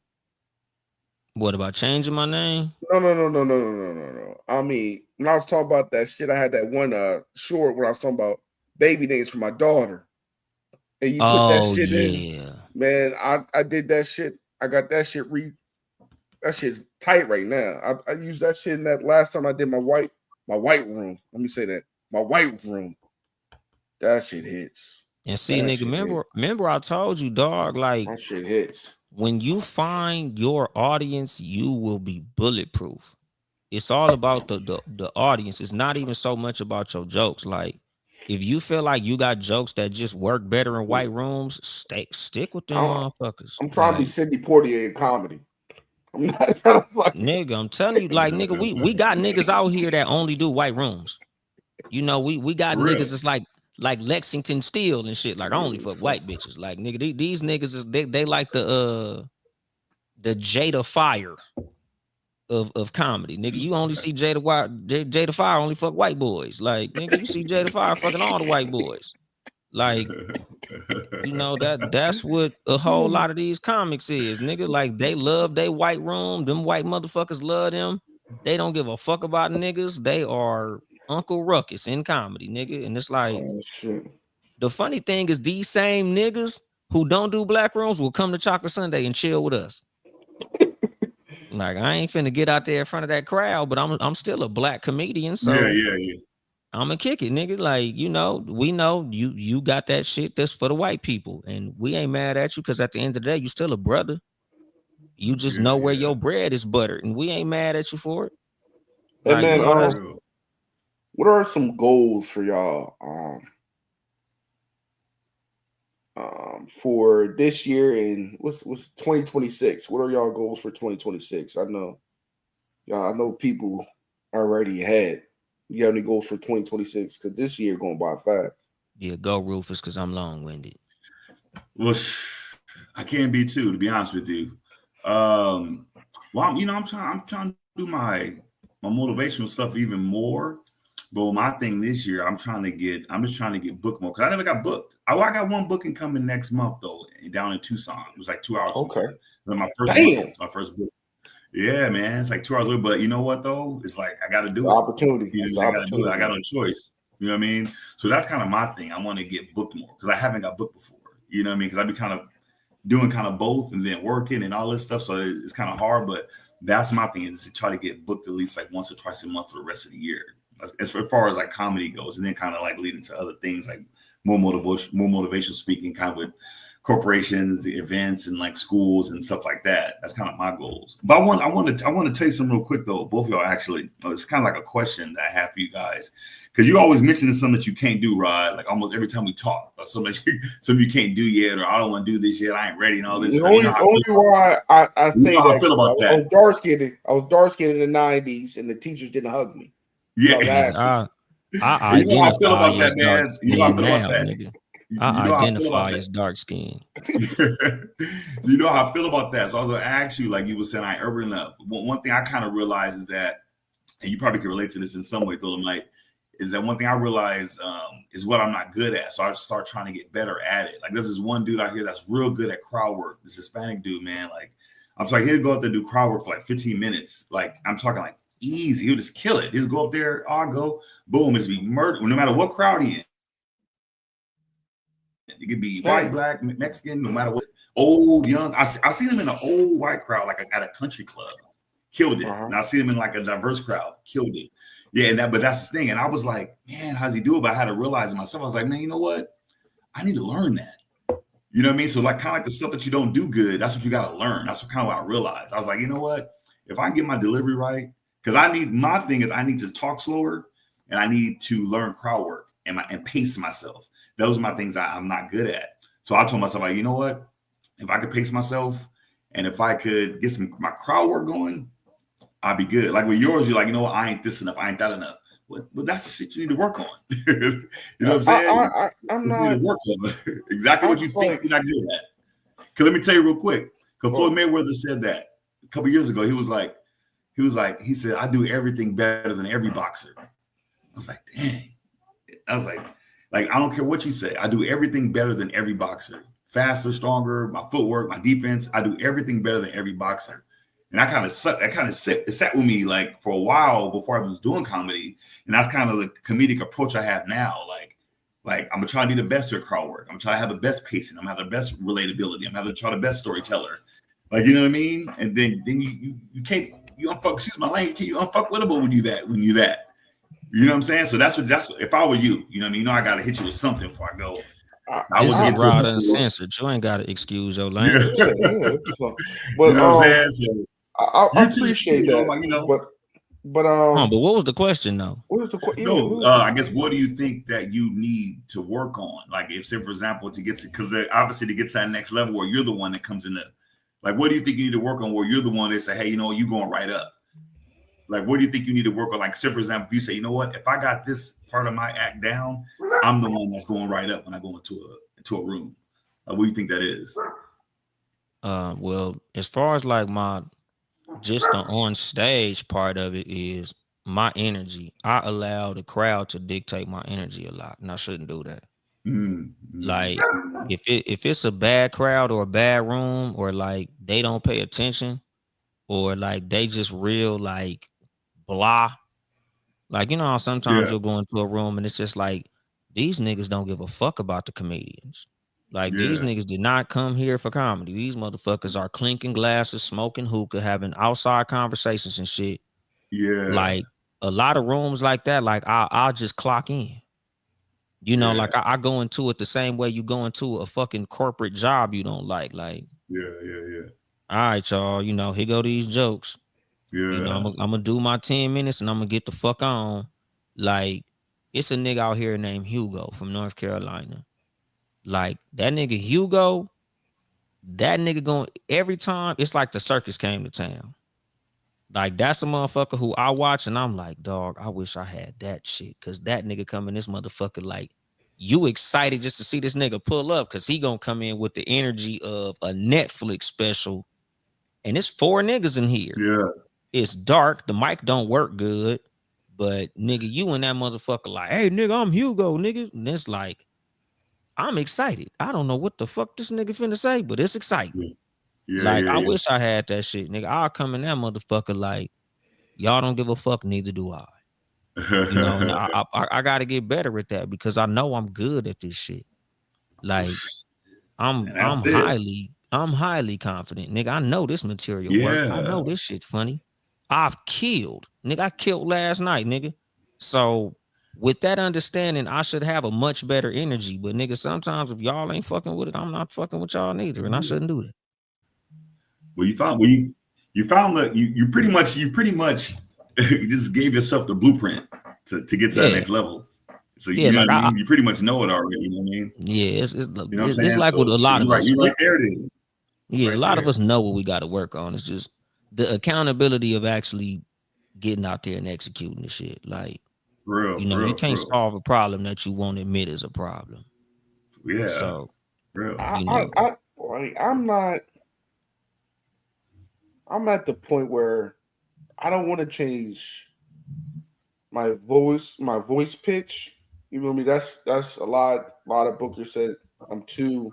Speaker 5: What about changing my name?
Speaker 3: No. I mean, when I was talking about that shit, I had that one short when I was talking about baby names for my daughter. And you put that shit in. Man, I did that shit. I got that shit that shit's tight right now. I used that shit in that last time I did my white room. Let me say that. My white room. That shit hits.
Speaker 5: And see, nigga, remember I told you, dog, like
Speaker 3: that shit hits.
Speaker 5: When you find your audience, you will be bulletproof. It's all about the audience. It's not even so much about your jokes. Like, if you feel like you got jokes that just work better in white rooms, stick with them motherfuckers.
Speaker 3: I'm trying to be Sidney Poitier in comedy. I'm not trying to
Speaker 5: nigga, I'm telling you, like, nigga, we got niggas out here that only do white rooms. You know, we got niggas that's like Lexington Steel and shit. Like, I only fuck white bitches. Like, nigga, these niggas is they like the Jada Fire of comedy. Nigga, you only see Jada Fire only fuck white boys. Like, nigga, you see Jada Fire fucking all the white boys. Like, you know, that's what a whole lot of these comics is, nigga. Like, they love they white room. Them white motherfuckers love them. They don't give a fuck about niggas. They are Uncle Ruckus in comedy, nigga. And it's like, the funny thing is these same niggas who don't do black rooms will come to Chocolate Sunday and chill with us. Like, I ain't finna get out there in front of that crowd, but I'm still a black comedian, so
Speaker 4: yeah.
Speaker 5: I'm gonna kick it, nigga. Like, you know, we know you got that shit that's for the white people, and we ain't mad at you because at the end of the day, you still a brother. You just know where your bread is buttered, and we ain't mad at you for it.
Speaker 3: Hey, like, man, you know, what are some goals for y'all for this year and what's 2026? What are y'all goals for 2026? I know people already ahead. You have any goals for 2026? Because this year going by fast.
Speaker 5: Yeah, go Rufus, because I'm long-winded.
Speaker 4: Well, I can't be too, to be honest with you. Well, I'm trying to do my motivational stuff even more. But my thing this year, I'm just trying to get booked more because I never got booked. I got one booking coming next month though, down in Tucson. It was like 2 hours.
Speaker 3: Okay.
Speaker 4: My first
Speaker 3: Damn.
Speaker 4: booking. It's my first book. Yeah, man. It's like 2 hours away. But you know what though? It's like I got to do it.
Speaker 3: Opportunity.
Speaker 4: You know, I got to do it. I got no choice. You know what I mean? So that's kind of my thing. I want to get booked more because I haven't got booked before. You know what I mean? Because I be kind of doing kind of both and then working and all this stuff. So it's kind of hard. But that's my thing, is to try to get booked at least like once or twice a month for the rest of the year, as far as like comedy goes, and then kind of like leading to other things like more motivational speaking, kind of with corporations, events, and like schools and stuff like that. That's kind of my goals. But I want to tell you something real quick though. Both of y'all actually, it's kind of like a question that I have for you guys, because you always mentioning something that you can't do, Rod. Like almost every time we talk, or something you can't do yet, or I don't want to do this yet. I ain't ready, and all this stuff.
Speaker 3: Only why I say that,
Speaker 4: I feel about that.
Speaker 3: I was dark skinned in the '90s, and the teachers didn't hug me.
Speaker 4: Yeah,
Speaker 5: I
Speaker 4: you know how I feel about that, man. You know how I feel about that.
Speaker 5: Nigga. I identify as dark skinned.
Speaker 4: You know how I feel about that. So I was gonna ask you, like you were saying, I ain't urban enough. One thing I kind of realized is that, and you probably can relate to this in some way, Dolemite, is that one thing I realized is what I'm not good at. So I just start trying to get better at it. Like there's this one dude out here that's real good at crowd work. This Hispanic dude, man. Like I'm sorry, he'll go out there and do crowd work for like 15 minutes. Like I'm talking like easy. He'll just kill it. He'll just go up there, I'll go, boom, it's be murder. No matter what crowd he in. It could be white, black, Mexican, no matter what, old, young. I seen him in an old white crowd, like at a country club, killed it. And I seen him in like a diverse crowd, killed it. Yeah, but that's the thing. And I was like, man, how's he do it? But I had to realize it myself. I was like, man, you know what? I need to learn that. You know what I mean? So like kind of like the stuff that you don't do good, that's what you got to learn. That's what kind of what I realized. I was like, you know what? If I get my delivery right, because my thing is I need to talk slower and I need to learn crowd work and pace myself. Those are my things I'm not good at. So I told myself, like, you know what? If I could pace myself and if I could get my crowd work going, I'd be good. Like with yours, you're like, you know what? I ain't this enough. I ain't that enough. But that's the shit you need to work on. You know what I'm saying?
Speaker 3: I'm not.
Speaker 4: You need to work on exactly what you think you're not good at. Because let me tell you real quick. Because Floyd Mayweather said that a couple years ago. He said, I do everything better than every boxer. I was like, dang. I was like, I don't care what you say. I do everything better than every boxer. Faster, stronger, my footwork, my defense. I do everything better than every boxer. And I kind of sat with me like for a while before I was doing comedy. And that's kind of the comedic approach I have now. Like I'm gonna try to be the best at crowd work. I'm gonna try to have the best pacing. I'm gonna have the best relatability. I'm gonna try the best storyteller. Like, you know what I mean? And then you can't, excuse my language, you unfuckwittable when you that. You know what I'm saying? So that's what if I were you, you know what I mean? You know, I gotta hit you with something before I go.
Speaker 5: I would get Rod uncensored. You ain't gotta excuse your language.
Speaker 3: But
Speaker 4: you know what I'm saying? So,
Speaker 3: I appreciate that.
Speaker 4: Like, you know.
Speaker 3: But
Speaker 5: what was the question though?
Speaker 3: What was the question?
Speaker 4: No, I guess what do you think that you need to work on? Like, if say for example, because obviously to get to that next level where you're the one that comes in like, what do you think you need to work on where you're the one that say, hey, you know, you going right up? Like, what do you think you need to work on? Like, say for example, if you say, you know what, if I got this part of my act down, I'm the one that's going right up when I go into a room. What do you think that is?
Speaker 5: Well, as far as like just the on stage part of it is my energy. I allow the crowd to dictate my energy a lot, and I shouldn't do that. Like if it's a bad crowd or a bad room, or like they don't pay attention, or like they just real like blah. Like, you know how sometimes you'll go into a room and it's just like these niggas don't give a fuck about the comedians. Like these niggas did not come here for comedy. These motherfuckers are clinking glasses, smoking hookah, having outside conversations and shit.
Speaker 4: Yeah.
Speaker 5: Like a lot of rooms like that, like I'll just clock in. You know, like I go into it the same way you go into a fucking corporate job you don't like. Like,
Speaker 4: yeah.
Speaker 5: All right, y'all, you know, here go these jokes.
Speaker 4: Yeah.
Speaker 5: You know, I'm gonna do my 10 minutes and I'm gonna get the fuck on. Like, it's a nigga out here named Hugo from North Carolina. Like, that nigga Hugo, that nigga going every time, it's like the circus came to town. Like, that's a motherfucker who I watch and I'm like, dog, I wish I had that shit. Cause that nigga come in this motherfucker like you excited just to see this nigga pull up because he gonna come in with the energy of a Netflix special, and it's 4 niggas in here.
Speaker 4: Yeah.
Speaker 5: It's dark, the mic don't work good, but nigga, you and that motherfucker like, hey nigga, I'm Hugo, nigga. And it's like, I'm excited. I don't know what the fuck this nigga finna say, but it's exciting.
Speaker 4: Yeah,
Speaker 5: Like,
Speaker 4: yeah,
Speaker 5: I
Speaker 4: yeah.
Speaker 5: wish I had that shit, nigga. I'll come in that motherfucker like, y'all don't give a fuck, neither do I. You know, and I got to get better at that because I know I'm good at this shit. Like, I'm highly confident, nigga. I know this material work. I know this shit funny. I've killed, nigga. I killed last night, nigga. So with that understanding, I should have a much better energy. But nigga, sometimes if y'all ain't fucking with it, I'm not fucking with y'all neither, and I shouldn't do that.
Speaker 4: Well, you found that you pretty much you just gave yourself the blueprint to get to that next level. So you know
Speaker 5: like
Speaker 4: what I mean? You pretty much know it already. You know what I mean?
Speaker 5: Yeah,
Speaker 4: you know what I'm saying?
Speaker 5: It's like with a lot of us.
Speaker 4: You're right there, dude.
Speaker 5: Yeah, a lot of us know what we got to work on. It's just the accountability of actually getting out there and executing the shit. Like, you can't solve a problem that you won't admit is a problem.
Speaker 4: Yeah.
Speaker 5: So,
Speaker 3: I'm at the point where I don't want to change my voice pitch. You know what I mean? That's a lot of bookers said I'm too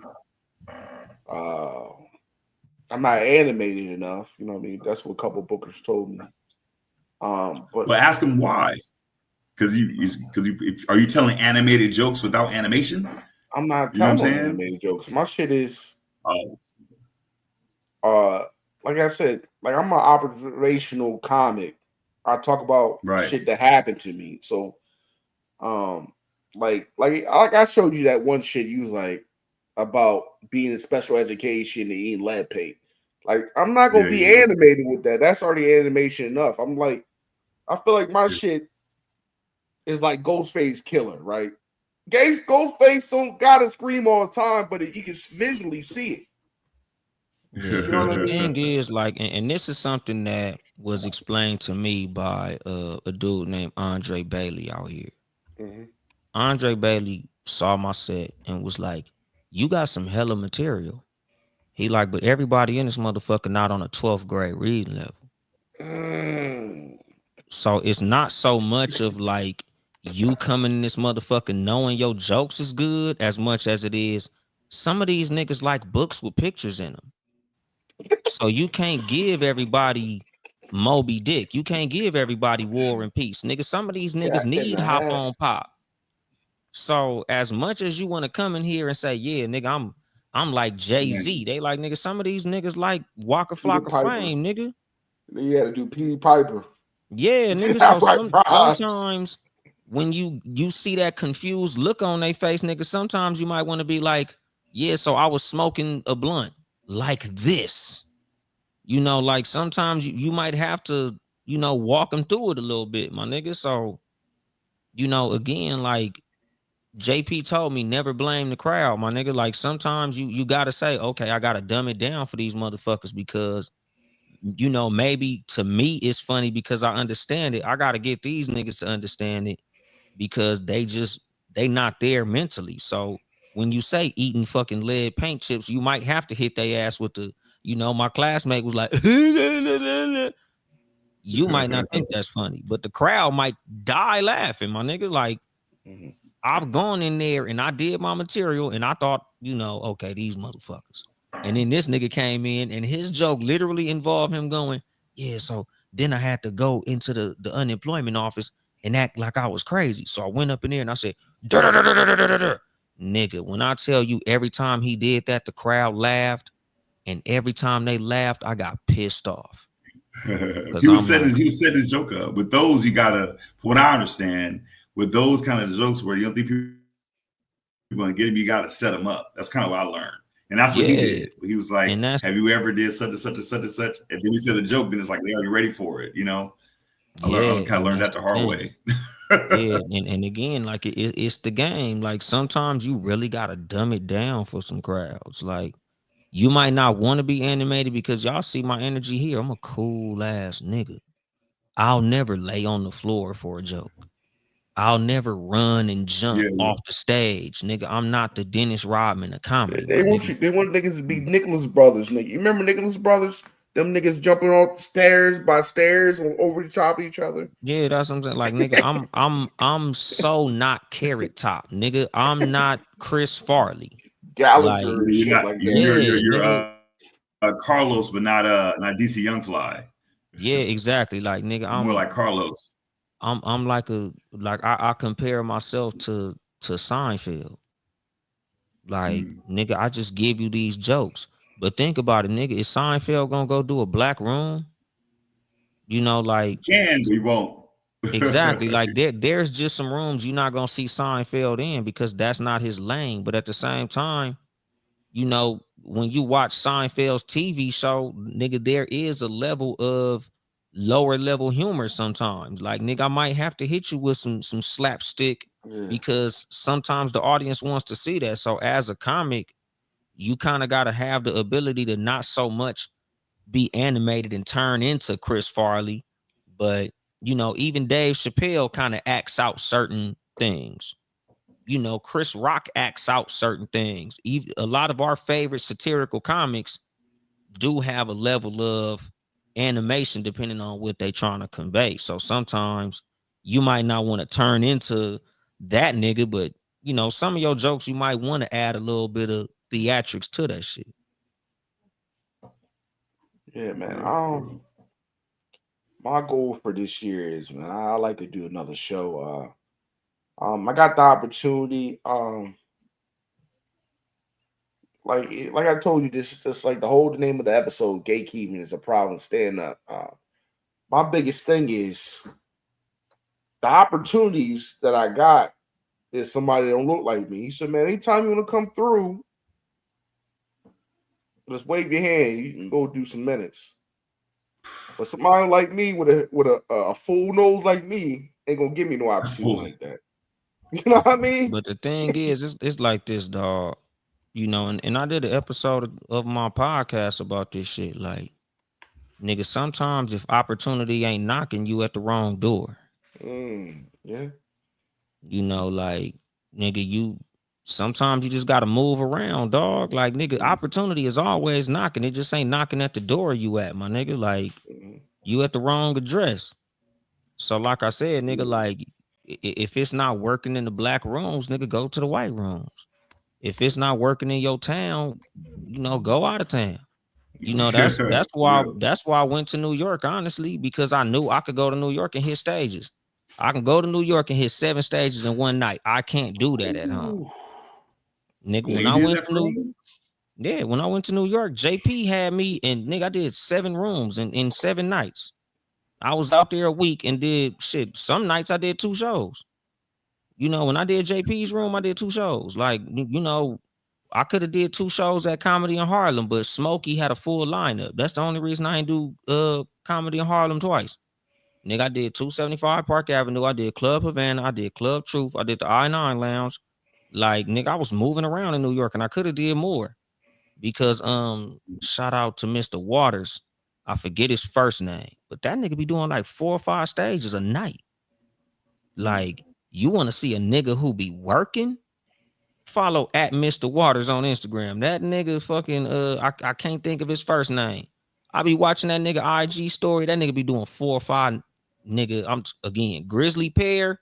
Speaker 3: I'm not animated enough. You know what I mean? That's what a couple bookers told me. But
Speaker 4: ask them why. Because are you telling animated jokes without animation?
Speaker 3: I'm not telling animated jokes. My shit is like I said, like I'm an observational comic. I talk about shit that happened to me. So like I showed you that one shit you was like about being in special education and eating lead paint. Like I'm not gonna be animated with that. That's already animation enough. I'm like, I feel like my shit is like Ghostface Killer, right? Ghostface don't gotta scream all the time, but you can visually see it.
Speaker 5: Yeah, you know what I mean? The thing is, like, and this is something that was explained to me by a dude named Andre Bailey out here.
Speaker 3: Mm-hmm.
Speaker 5: Andre Bailey saw my set and was like, "You got some hella material." He like, but everybody in this motherfucker not on a 12th grade reading level. So it's not so much of like you coming in this motherfucker knowing your jokes is good as much as it is some of these niggas like books with pictures in them. So you can't give everybody Moby Dick. You can't give everybody War and Peace. Nigga, some of these niggas need Hop on Pop. So as much as you want to come in here and say, yeah, nigga, I'm like Jay-Z. They like, nigga, some of these niggas like Waka Flocka Flame, nigga.
Speaker 3: You had to do Petey Piper.
Speaker 5: Yeah, nigga. So sometimes when you see that confused look on their face, nigga, sometimes you might want to be like, yeah, so I was smoking a blunt like this. You know, like sometimes you might have to, walk them through it a little bit, my nigga. So, again, like JP told me, never blame the crowd, my nigga. Like sometimes you gotta say, okay, I gotta dumb it down for these motherfuckers because, maybe to me it's funny because I understand it. I gotta get these niggas to understand it because they not there mentally. So when you say eating fucking lead paint chips, you might have to hit their ass with the, my classmate was like, you might not think that's funny, but the crowd might die laughing, my nigga. Like, I've gone in there and I did my material and I thought, okay, these motherfuckers. And then this nigga came in and his joke literally involved him going, yeah, so then I had to go into the unemployment office and act like I was crazy. So I went up in there and I said, nigga, when I tell you every time he did that, the crowd laughed. And every time they laughed, I got pissed off.
Speaker 4: He was setting his joke up. With those, you gotta, from what I understand, with those kind of jokes where you don't think people are going to get him, you got to set them up. That's kind of what I learned. And that's what he did. He was like, have you ever did such and such and such and such? And then we said the joke, then it's like, are you ready for it? I kind of learned that the hard way.
Speaker 5: Yeah. And again, like it's the game. Like sometimes you really got to dumb it down for some crowds. Like you might not want to be animated because y'all see my energy here. I'm a cool ass nigga. I'll never lay on the floor for a joke. I'll never run and jump off the stage, nigga. I'm not the Dennis Rodman of comedy.
Speaker 3: They want niggas to be Nicholas Brothers, nigga. You remember Nicholas Brothers? Them niggas jumping off stairs over the top of each other.
Speaker 5: Yeah, that's what I'm saying. Like, nigga, I'm so not Carrot Top, nigga. I'm not Chris Farley.
Speaker 3: Gallagher
Speaker 5: like,
Speaker 3: and shit like that.
Speaker 4: You're Carlos, but not DC Young Fly.
Speaker 5: Yeah, exactly. Like, nigga, I'm
Speaker 4: more like Carlos.
Speaker 5: I'm like I compare myself to Seinfeld. Like, nigga, I just give you these jokes. But think about it, nigga. Is Seinfeld gonna go do a black room? You know, like,
Speaker 4: we won't.
Speaker 5: Exactly. Like, there's just some rooms you're not gonna see Seinfeld in because that's not his lane. But at the same time, you know, when you watch Seinfeld's TV show, nigga, there is a level of lower level humor sometimes. Like, nigga, I might have to hit you with some slapstick because sometimes the audience wants to see that. So as a comic, you kind of got to have the ability to not so much be animated and turn into Chris Farley, but you know, even Dave Chappelle kind of acts out certain things. You know, Chris Rock acts out certain things. Even a lot of our favorite satirical comics do have a level of animation depending on what they're trying to convey. So sometimes you might not want to turn into that nigga, but you know, some of your jokes you might want to add a little bit of theatrics to that shit.
Speaker 3: Yeah, man. My goal for this year is, man, I like to do another show. I got the opportunity. Like I told you, this like the whole name of the episode, gatekeeping is a problem. Stand up. My biggest thing is the opportunities that I got is somebody that don't look like me. He said, man, anytime you want to come through, just wave your hand. You can go do some minutes. But somebody like me with a full nose like me ain't gonna give me no opportunity like that. You know what I mean?
Speaker 5: But the thing is, it's like this, dog. You know, and I did an episode of my podcast about this shit. Like, nigga, sometimes if opportunity ain't knocking, you at the wrong door.
Speaker 3: Yeah.
Speaker 5: You know, like, nigga, sometimes you just gotta move around, dog. Like, nigga, opportunity is always knocking. It just ain't knocking at the door you at, my nigga. Like, you at the wrong address. So, like I said, nigga, like, if it's not working in the black rooms, nigga, go to the white rooms. If it's not working in your town, you know, go out of town. You know, that's why I went to New York, honestly, because I knew I could go to New York and hit stages. I can go to New York and hit 7 stages in one night. I can't do that at home. Nigga, when I went to New York, JP had me, and nigga, I did 7 rooms in 7 nights. I was out there a week and did shit. Some nights I did 2 shows. You know, when I did JP's room, I did 2 shows. Like, you know, I could have did 2 shows at Comedy in Harlem, but Smokey had a full lineup. That's the only reason I ain't do Comedy in Harlem twice. Nigga, I did 275 Park Avenue. I did Club Havana. I did Club Truth. I did the I-9 Lounge. Like, nigga, I was moving around in New York, and I could have did more because shout out to Mr. Waters. I forget his first name, but that nigga be doing like 4 or 5 stages a night. Like, you want to see a nigga who be working? Follow at Mr. Waters on Instagram. That nigga fucking I can't think of his first name. I be watching that nigga IG story. That nigga be doing 4 or 5 nigga. I'm again Grizzly Pear.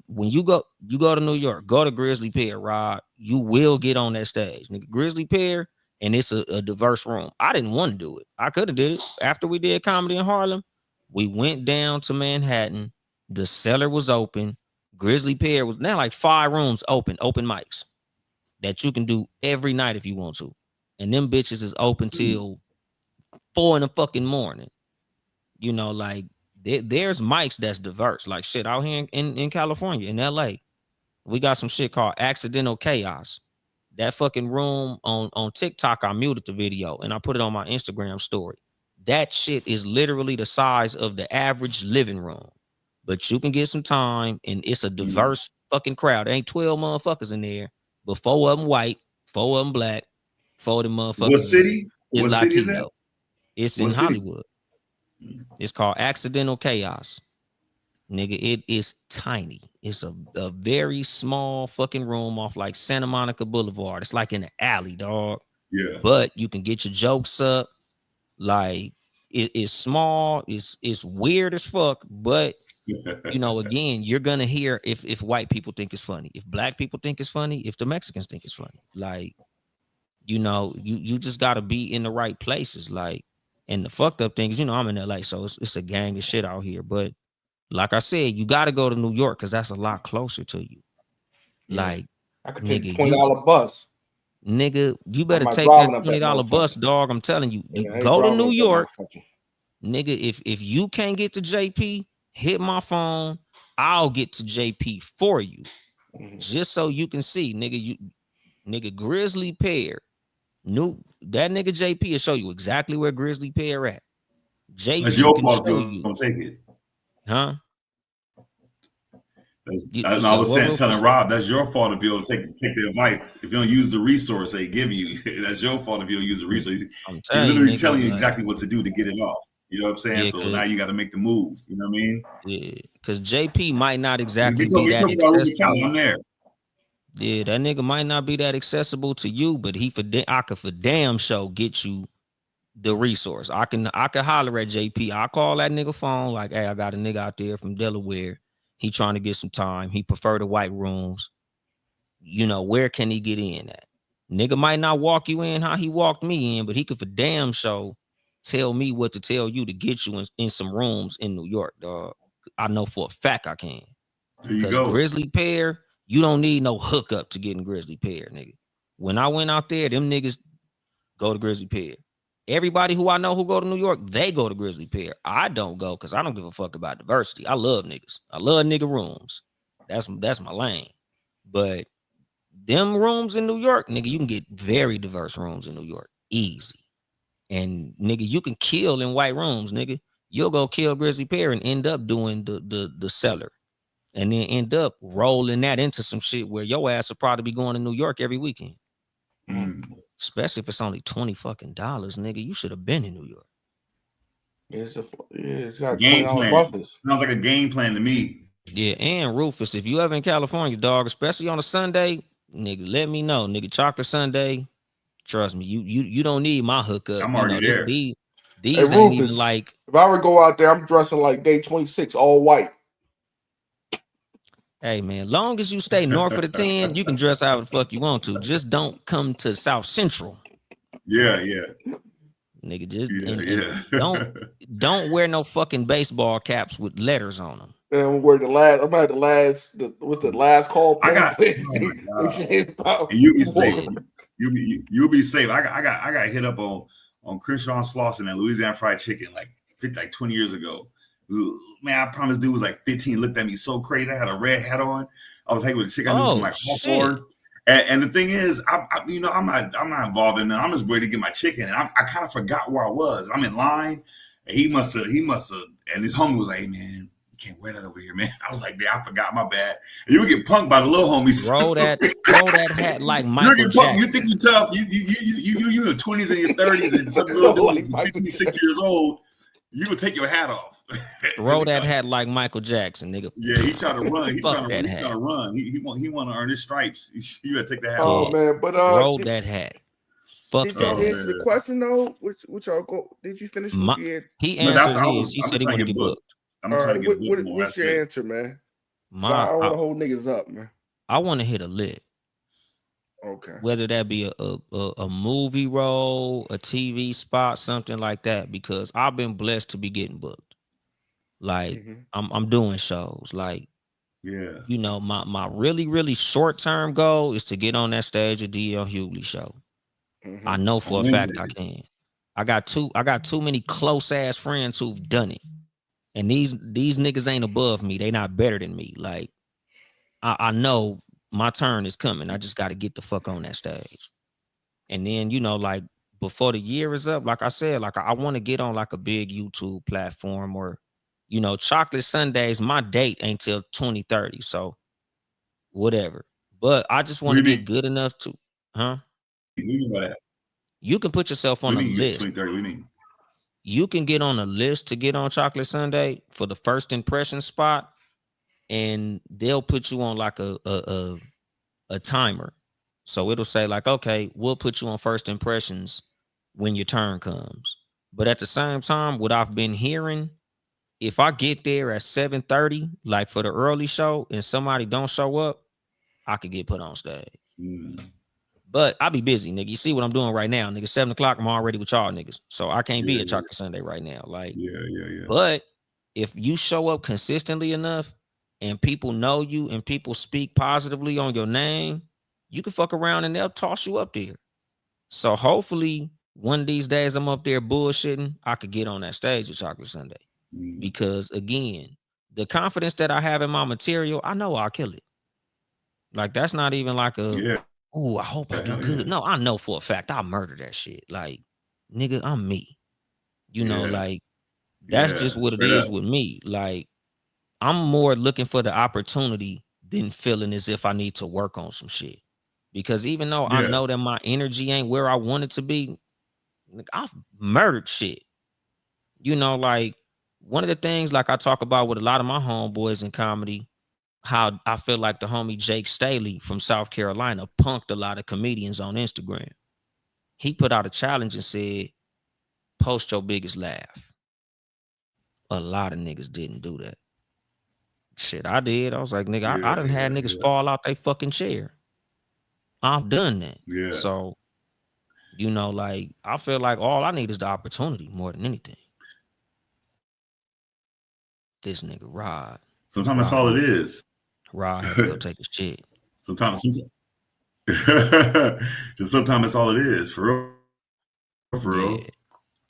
Speaker 5: When you go to New York, go to Grizzly Pear, Rod. You will get on that stage, nigga. Grizzly Pear, and it's a diverse room. I didn't want to do it. I could have did it after we did Comedy in Harlem. We went down to Manhattan. The cellar was open. Grizzly Pear was now like 5 rooms open mics that you can do every night if you want to. And them bitches is open till 4 in the fucking morning. You know, like there's mics that's diverse. Like shit out here in California, in LA. We got some shit called Accidental Chaos. That fucking room on TikTok, I muted the video and I put it on my Instagram story. That shit is literally the size of the average living room. But you can get some time, and it's a diverse fucking crowd. There ain't 12 motherfuckers in there, but 4 of them white, 4 of them black, 4 of them motherfuckers.
Speaker 4: What city?
Speaker 5: Is
Speaker 4: Latino.
Speaker 5: City is that? It's
Speaker 4: What
Speaker 5: in
Speaker 4: city?
Speaker 5: Hollywood. It's called Accidental Chaos. Nigga, it is tiny. It's a very small fucking room off like Santa Monica Boulevard. It's like in an alley, dog.
Speaker 4: Yeah.
Speaker 5: But you can get your jokes up. Like it's small, it's weird as fuck, but you know, again, you're gonna hear if white people think it's funny, if black people think it's funny, if the Mexicans think it's funny. Like, you know, you just gotta be in the right places. Like, and the fucked up thing is, you know, I'm in LA, so it's a gang of shit out here. But like I said, you gotta go to New York because that's a lot closer to you. Like,
Speaker 3: I could take a
Speaker 5: nigga,
Speaker 3: $20 bus.
Speaker 5: Nigga, you better
Speaker 3: not
Speaker 5: take that
Speaker 3: driving up that
Speaker 5: $20 bus,
Speaker 3: motherfucker.
Speaker 5: dog. I'm telling you, you
Speaker 3: Yeah, I ain't
Speaker 5: go to
Speaker 3: driving
Speaker 5: New
Speaker 3: up that
Speaker 5: York,
Speaker 3: motherfucker.
Speaker 5: nigga. If you can't get to JP, hit my phone. I'll get to JP for you, just so you can see, nigga. Nigga, Grizzly Pear, that nigga JP will show you exactly where Grizzly Pear at.
Speaker 4: That's
Speaker 5: JP
Speaker 4: your
Speaker 5: can
Speaker 4: fault if
Speaker 5: show
Speaker 4: you
Speaker 5: you,
Speaker 4: don't take it.
Speaker 5: Huh?
Speaker 4: I
Speaker 5: said
Speaker 4: was
Speaker 5: what,
Speaker 4: saying,
Speaker 5: Rufus?
Speaker 4: telling Rob, that's your fault if you don't take the advice. If you don't use the resource they give you, that's your fault if you don't use the resource.
Speaker 5: I'm
Speaker 4: He's
Speaker 5: telling
Speaker 4: literally
Speaker 5: you, nigga,
Speaker 4: telling you
Speaker 5: like,
Speaker 4: exactly what to do to get it off. You know what I'm saying?
Speaker 5: yeah,
Speaker 4: So now you got to make the move. You know what I mean?
Speaker 5: yeah, because JP might not
Speaker 4: He
Speaker 5: exactly
Speaker 4: told
Speaker 5: be
Speaker 4: me
Speaker 5: that
Speaker 4: about Ruben
Speaker 5: accessible.
Speaker 4: County. I'm there.
Speaker 5: Yeah, that nigga might not be that accessible to you, but I could for damn sure get you the resource. I can holler at JP. I call that nigga phone like, hey, I got a nigga out there from Delaware. He trying to get some time. He prefer the white rooms. You know, where can he get in at? Nigga might not walk you in how he walked me in, but he could for damn sure tell me what to tell you to get you in some rooms in New York, dog. I know for a fact I can.
Speaker 4: There you
Speaker 5: Because
Speaker 4: go.
Speaker 5: Grizzly Pear, you don't need no hookup to get in Grizzly Pear, nigga. When I went out there, them niggas go to Grizzly Pear. Everybody who I know who go to New York, they go to Grizzly Pear. I don't go because I don't give a fuck about diversity. I love niggas. I love nigga rooms. That's my lane. But them rooms in New York, nigga, you can get very diverse rooms in New York. Easy. And nigga, you can kill in white rooms, nigga. You'll go kill Grizzly Pear and end up doing the cellar. And then end up rolling that into some shit where your ass will probably be going to New York every weekend. Especially if it's only $20 fucking, nigga. You should have been in New York.
Speaker 3: It's got
Speaker 4: Game
Speaker 3: $20
Speaker 4: plan.
Speaker 3: buses.
Speaker 4: Sounds like a game plan to me.
Speaker 5: Yeah, and Rufus, if you ever in California, dog, especially on a Sunday, nigga, let me know, nigga. Chocolate Sunday, trust me, you don't need my hookup.
Speaker 4: I'm already there.
Speaker 5: These
Speaker 3: Hey,
Speaker 5: ain't
Speaker 3: Rufus,
Speaker 5: even like.
Speaker 3: if I were to go out there, I'm dressing like day 26, all white.
Speaker 5: Hey man, long as you stay north of the 10, you can dress however the fuck you want to. Just don't come to South Central.
Speaker 4: Yeah.
Speaker 5: Nigga, just
Speaker 4: Yeah.
Speaker 5: don't wear no fucking baseball caps with letters on them.
Speaker 3: And we're the last. I'm at the last call?
Speaker 4: I got. Oh my God. You'll be safe. You'll be safe. I got hit up on Crenshaw Slauson and Louisiana Fried Chicken like 20 years ago. Man, I promise, dude was like 15. Looked at me so crazy. I had a red hat on. I was hanging with a chick I knew from like Hawthorne. And the thing is, I'm not involved in it. I'm just ready to get my chicken, and I kind of forgot where I was. I'm in line, and he must have, and his homie was like, "Hey man, you can't wear that over here, man." I was like, "Yeah, I forgot, my bad." And you would get punked by the little homies.
Speaker 5: Throw that hat like Michael Jackson.
Speaker 4: You think you tough? You in your 20s and your 30s, and some little dude like 56 years old. You would take your hat off.
Speaker 5: Throw that hat like Michael Jackson, nigga.
Speaker 4: Yeah, he tried to run. He trying to run. He want to earn his stripes. You gotta take the hat off.
Speaker 3: Oh man, but
Speaker 5: throw that hat. Fuck
Speaker 3: did
Speaker 5: that.
Speaker 3: Did you answer the question though? Which y'all go? Did you finish?
Speaker 5: He answered his. He said he wanted to get booked.
Speaker 4: I'm trying to get booked more.
Speaker 3: What's your answer, man?
Speaker 5: I
Speaker 3: don't want to hold niggas up, man.
Speaker 5: I want to hit a lick.
Speaker 3: Okay.
Speaker 5: Whether that be a movie role, a TV spot, something like that, because I've been blessed to be getting booked. Like I'm doing shows. Like,
Speaker 4: yeah,
Speaker 5: you know, my really, really short-term goal is to get on that stage at DL Hughley show. I know for a fact I can. I got too many close ass friends who've done it. And these niggas ain't above me. They not better than me. Like, I know my turn is coming. I just got to get the fuck on that stage. And then, you know, like before the year is up, like I said, like I want to get on like a big YouTube platform, or, you know, Chocolate Sundays, my date ain't till 2030. So whatever. But I just want to get good enough to, you can put yourself on a list.
Speaker 4: 2030,
Speaker 5: you can get on a list to get on Chocolate Sunday for the first impression spot. and they'll put you on like a timer. So it'll say like, okay, we'll put you on first impressions when your turn comes. But at the same time, what I've been hearing, if I get there at 7:30, like for the early show, and somebody don't show up, I could get put on stage. But I'll be busy, nigga. You see what I'm doing right now, nigga. 7 o'clock, I'm already with y'all niggas. So I can't be at Chocolate Sunday right now. Like, but if you show up consistently enough and people know you and people speak positively on your name, you can fuck around and they'll toss you up there. So hopefully one of these days I'm up there bullshitting, I could get on that stage with Chocolate Sunday. Because again, the confidence that I have in my material, I know I'll kill it. Like, that's not even like a, oh, I hope I do good. No, I know for a fact I'll murder that shit. Like, nigga, I'm me. You know, like, that's just what it is with me. Like, I'm more looking for the opportunity than feeling as if I need to work on some shit. Because even though I know that my energy ain't where I want it to be, I've murdered shit. You know, like, one of the things like I talk about with a lot of my homeboys in comedy, how I feel like the homie Jake Staley from South Carolina punked a lot of comedians on Instagram. He put out a challenge and said, post your biggest laugh. A lot of niggas didn't do that. Shit, I did. I was like, nigga, I done had niggas fall out they fucking chair. I've done that. So, you know, like, I feel like all I need is the opportunity more than anything. This nigga Rod.
Speaker 4: Sometimes that's all it is.
Speaker 5: Rod had to go take his shit.
Speaker 4: Sometimes just sometimes that's all it is. For real.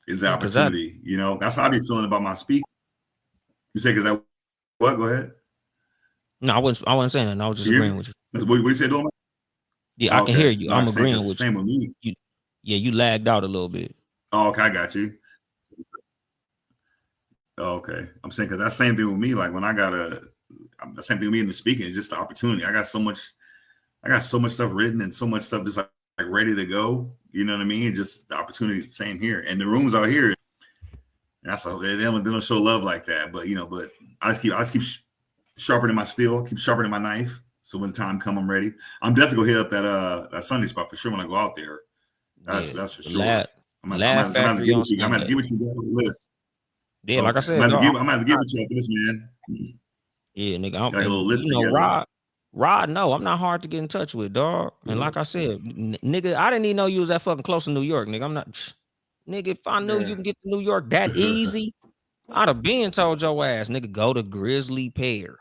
Speaker 4: Is the opportunity. You know, that's how I be feeling about my speak. You say, because that what? Go ahead.
Speaker 5: No, I wasn't saying that. I was just agreeing with you.
Speaker 4: What you said, Dolemite?
Speaker 5: Yeah, I can hear you.
Speaker 4: No,
Speaker 5: I'm agreeing with
Speaker 4: same with me.
Speaker 5: You lagged out a little bit.
Speaker 4: Oh, okay, I got you. Oh, okay. I'm saying because that's same thing with me. Like when I got the same thing with me in the speaking, it's just the opportunity. I got so much stuff written and so much stuff just like ready to go. You know what I mean? Just the opportunity, same here. And the rooms out here, that's they don't show love like that. But you know, but I just keep sharpening my steel, keep sharpening my knife. So when time come, I'm ready. I'm definitely gonna hit up that Sunday spot for sure when I go out there. That's for sure. I'm gonna have to give it to you. I'm gonna have to give it to you on the list.
Speaker 5: Yeah, like I said,
Speaker 4: I'm gonna have to give it to you after this, man.
Speaker 5: Yeah, nigga. I'm
Speaker 4: got a little list
Speaker 5: together. Rod, no, I'm not hard to get in touch with, dog. And like I said, nigga, I didn't even know you was that fucking close to New York, nigga. I'm not, nigga. If I knew you can get to New York that easy, I'd have been told your ass, nigga, go to Grizzly Pear.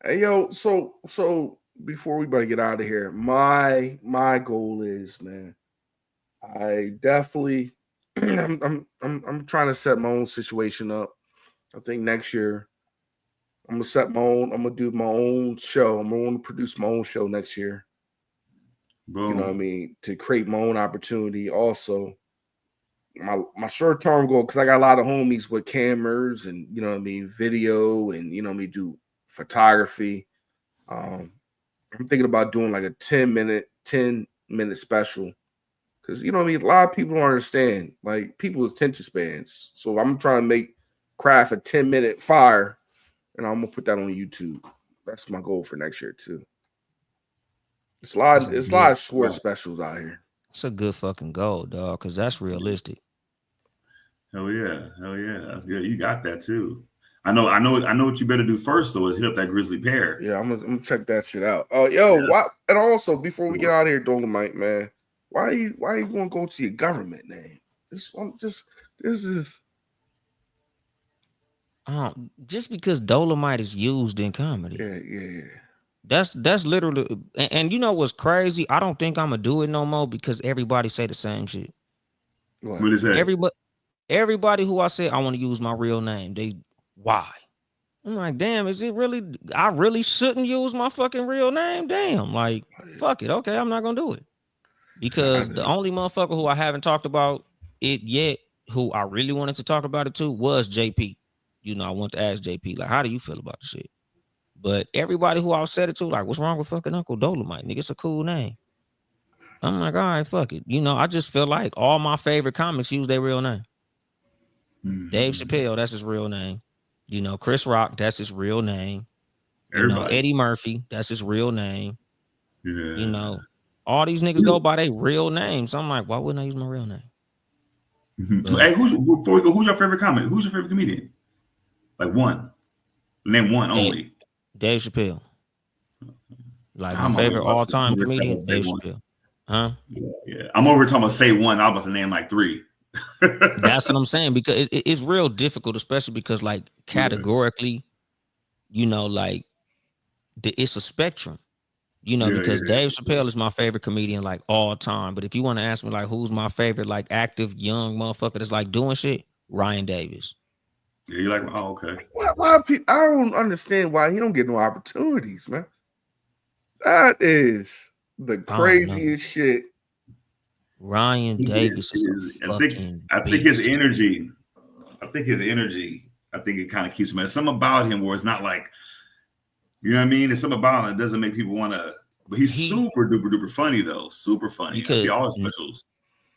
Speaker 3: Hey, yo, so before we better get out of here, my goal is, man, I definitely. I'm trying to set my own situation up. I think next year I'm gonna do my own show. I'm gonna produce my own show next year. Boom. You know what I mean? To create my own opportunity. Also, my short-term goal, because I got a lot of homies with cameras and you know what I mean, video and you know what I mean, do photography. I'm thinking about doing like a 10-minute special. Because, you know what I mean? A lot of people don't understand, like, people's attention spans. So I'm trying to craft a 10-minute fire, and I'm going to put that on YouTube. That's my goal for next year, too. It's a lot of short specials out here.
Speaker 5: It's a good fucking goal, dog, because that's realistic.
Speaker 4: Hell yeah. That's good. You got that, too. I know what you better do first, though, is hit up that Grizzly Pear.
Speaker 3: Yeah, I'm gonna check that shit out. Why? And also, before we get out of here, Dolemite, man, why you want to go to your government name? Just
Speaker 5: just because Dolemite is used in comedy.
Speaker 3: Yeah.
Speaker 5: That's literally, and you know what's crazy? I don't think I'm gonna do it no more because everybody say the same shit.
Speaker 4: What is that?
Speaker 5: Everybody who I said I want to use my real name, why? I'm like, damn, is it really? I really shouldn't use my fucking real name? Damn, like, fuck it. Okay, I'm not gonna do it. Because the only motherfucker who I haven't talked about it yet, who I really wanted to talk about it to, was JP. You know, I want to ask JP, like, how do you feel about the shit? But everybody who I said it to, like, what's wrong with fucking Uncle Dolemite? Nigga, it's a cool name. I'm like, all right, fuck it. You know, I just feel like all my favorite comics use their real name. Dave Chappelle, that's his real name. You know, Chris Rock, that's his real name. You know,
Speaker 4: Everybody.
Speaker 5: Eddie Murphy, that's his real name.
Speaker 4: Yeah.
Speaker 5: You know, all these niggas go by their real names. So I'm like, why wouldn't I use my real name?
Speaker 4: Hey, before we go, who's your favorite comic? Who's your favorite comedian? Like one. Name one only.
Speaker 5: Dave Chappelle. Like my
Speaker 4: I'm over
Speaker 5: favorite all-time comedian, Dave Chappelle. Huh?
Speaker 4: Yeah. I'm over talking about say one. I'm about to name like three.
Speaker 5: That's what I'm saying, because it's real difficult, especially because like categorically, you know, like it's a spectrum. You know, because Dave Chappelle is my favorite comedian like all time. But if you want to ask me like who's my favorite like active young motherfucker that's like doing shit, Ryan Davis.
Speaker 4: Yeah, you like? Oh, okay.
Speaker 3: Why people? I don't understand why he don't get no opportunities, man. That is the craziest shit.
Speaker 5: Ryan Davis is a fucking
Speaker 4: I think his energy. I think it kind of keeps him. There's something about him where it's not like, you know what I mean? There's something about him that doesn't make people want to. But he's super duper duper funny though. Super funny. I see all his specials.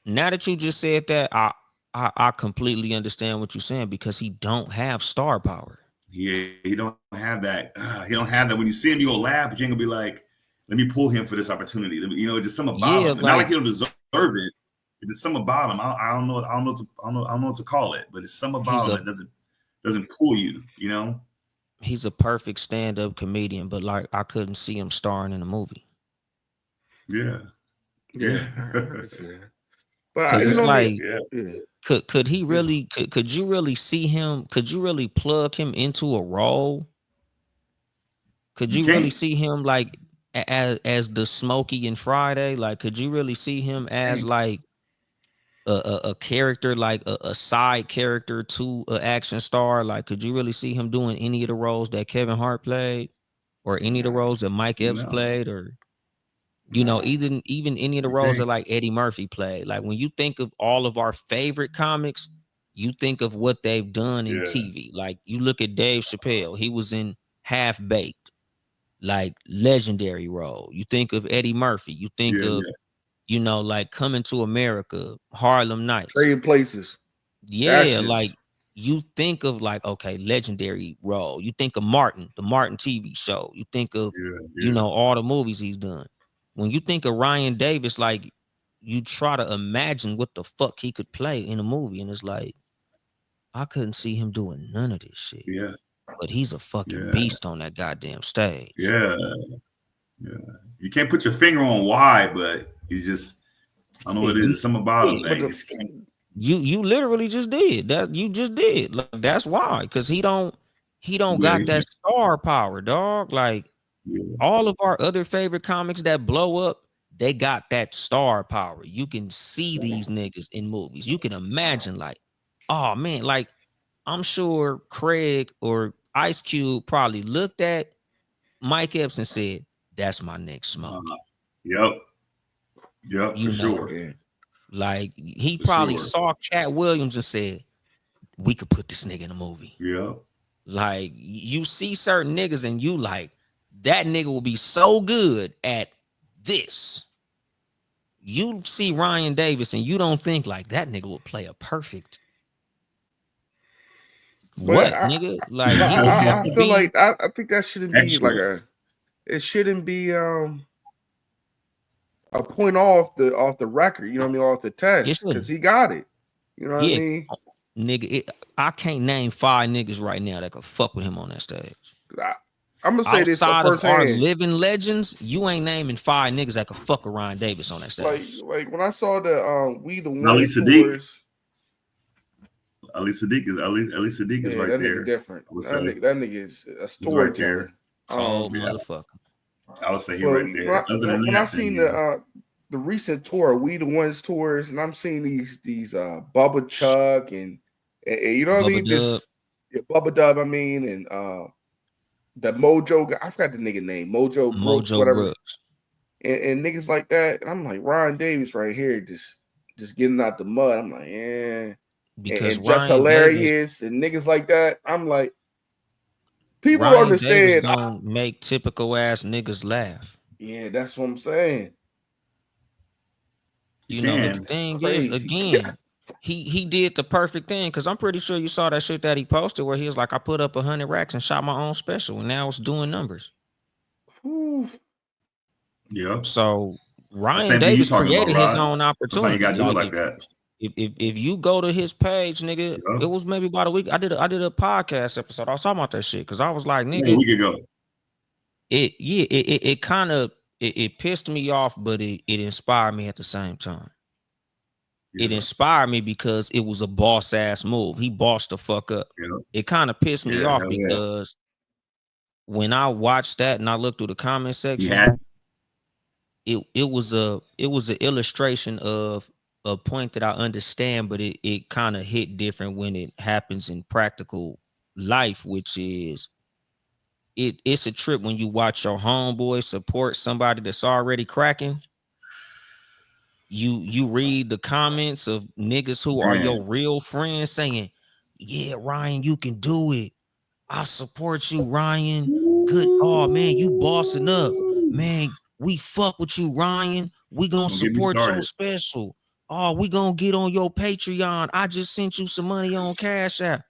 Speaker 5: Now that you just said that, I completely understand what you're saying, because he don't have star power.
Speaker 4: Yeah, he don't have that. He don't have that. When you see him, you go laugh, but you ain't gonna be like, let me pull him for this opportunity. You know, just something about him. Not like he don't deserve it. It's just something about him. I don't know what to call it, but it's something about him that doesn't pull you. You know,
Speaker 5: he's a perfect stand-up comedian, but like I couldn't see him starring in a movie.
Speaker 3: Yeah.
Speaker 5: But it's like, could he really? Could you really see him? Could you really plug him into a role? Could you really see him like as the Smokey in Friday? Like, could you really see him as like a character, like a side character to an action star? Like, could you really see him doing any of the roles that Kevin Hart played, or any of the roles that Mike Epps played, or you know, even any of the roles that like Eddie Murphy played? Like, when you think of all of our favorite comics, you think of what they've done in TV. Like, you look at Dave Chappelle, he was in Half Baked, like legendary role. You think of Eddie Murphy, you think of you know, like Coming to America, Harlem Nights,
Speaker 3: Trading Places.
Speaker 5: Like you think of like, okay, legendary role. You think of Martin, the Martin TV show. You think of you know, all the movies he's done. When you think of Ryan Davis, like you try to imagine what the fuck he could play in a movie, and it's like I couldn't see him doing none of this shit.
Speaker 4: Yeah.
Speaker 5: But he's a fucking beast on that goddamn stage.
Speaker 4: Yeah. You can't put your finger on why, but he's just, I don't know what it is. There's something about him that just can't.
Speaker 5: You literally just did that. You just did. Like, that's why, because he don't got that star power, dog. Like all of our other favorite comics that blow up, they got that star power. You can see these niggas in movies. You can imagine, like, oh man, like I'm sure Craig or Ice Cube probably looked at Mike Epps and said, "That's my next Smoke."
Speaker 4: Yep, for sure.
Speaker 5: Yeah. Like he probably saw Cat Williams and said, "We could put this nigga in a movie."
Speaker 4: Yeah.
Speaker 5: Like you see certain niggas and you like, that nigga will be so good at this. You see Ryan Davis and you don't think like that nigga will play a perfect nigga? Like
Speaker 3: I feel like I think that shouldn't be like it shouldn't be a point off the record, you know what I mean, off the test, because he got it. You know what I mean?
Speaker 5: Nigga, I can't name 5 niggas right now that could fuck with him on that stage.
Speaker 3: I'm gonna say this
Speaker 5: outside of our
Speaker 3: firsthand.
Speaker 5: living legends, you ain't naming 5 niggas that could fuck with Ryan Davis on that stage.
Speaker 3: Like when I saw the We the One
Speaker 4: Ali
Speaker 3: tours.
Speaker 4: Ali Sadiq is right
Speaker 3: that
Speaker 4: there.
Speaker 3: Nigga different. That nigga is a storyteller.
Speaker 5: Motherfucker.
Speaker 4: I would say he right there.
Speaker 3: When I seen the recent tour, We the Ones tours, and I'm seeing these Bubba Chuck and you know what I mean? Bubba Dub, I mean, and the Mojo guy, I forgot the nigga name, Mojo Brooks, whatever.
Speaker 5: Brooks.
Speaker 3: And niggas like that, and I'm like, Ryan Davis right here, just getting out the mud. I'm like, yeah.
Speaker 5: Because
Speaker 3: and just hilarious and niggas like that. I'm like, people
Speaker 5: Ryan
Speaker 3: understand.
Speaker 5: Davis don't make typical ass niggas laugh.
Speaker 3: Yeah, that's what I'm saying.
Speaker 5: You know, the thing is, again, he did the perfect thing, because I'm pretty sure you saw that shit that he posted where he was like, I put up 100 racks and shot my own special, and now it's doing numbers.
Speaker 3: Ooh.
Speaker 4: Yeah.
Speaker 5: So Ryan
Speaker 4: Same thing you
Speaker 5: Davis
Speaker 4: talking about,
Speaker 5: created his
Speaker 4: Rod.
Speaker 5: own
Speaker 4: Sometimes you
Speaker 5: opportunity.
Speaker 4: gotta do it like that.
Speaker 5: If you go to his page, nigga,
Speaker 4: Yeah.
Speaker 5: it was maybe about a week. I did a podcast episode. I was talking about that shit because I was like,
Speaker 4: Yeah,
Speaker 5: nigga,
Speaker 4: a week ago.
Speaker 5: it kind of it pissed me off, but it inspired me at the same time. It
Speaker 4: Yeah.
Speaker 5: inspired me because it was a boss ass move. He bossed the fuck up.
Speaker 4: Yeah.
Speaker 5: It kind of pissed me
Speaker 4: Yeah,
Speaker 5: off
Speaker 4: hell yeah.
Speaker 5: because when I watched that and I looked through the comment section,
Speaker 4: Yeah.
Speaker 5: it was an illustration of a point that I understand, but it kind of hit different when it happens in practical life, which is it's a trip when you watch your homeboy support somebody that's already cracking. You read the comments of niggas who are your real friends saying, yeah, Ryan, you can do it. I support you, Ryan. Good. Oh man, you bossing up. Man, we fuck with you, Ryan. We gonna
Speaker 4: Don't get me
Speaker 5: support your
Speaker 4: started.
Speaker 5: special. Oh, we gonna get on your Patreon. I just sent you some money on Cash App.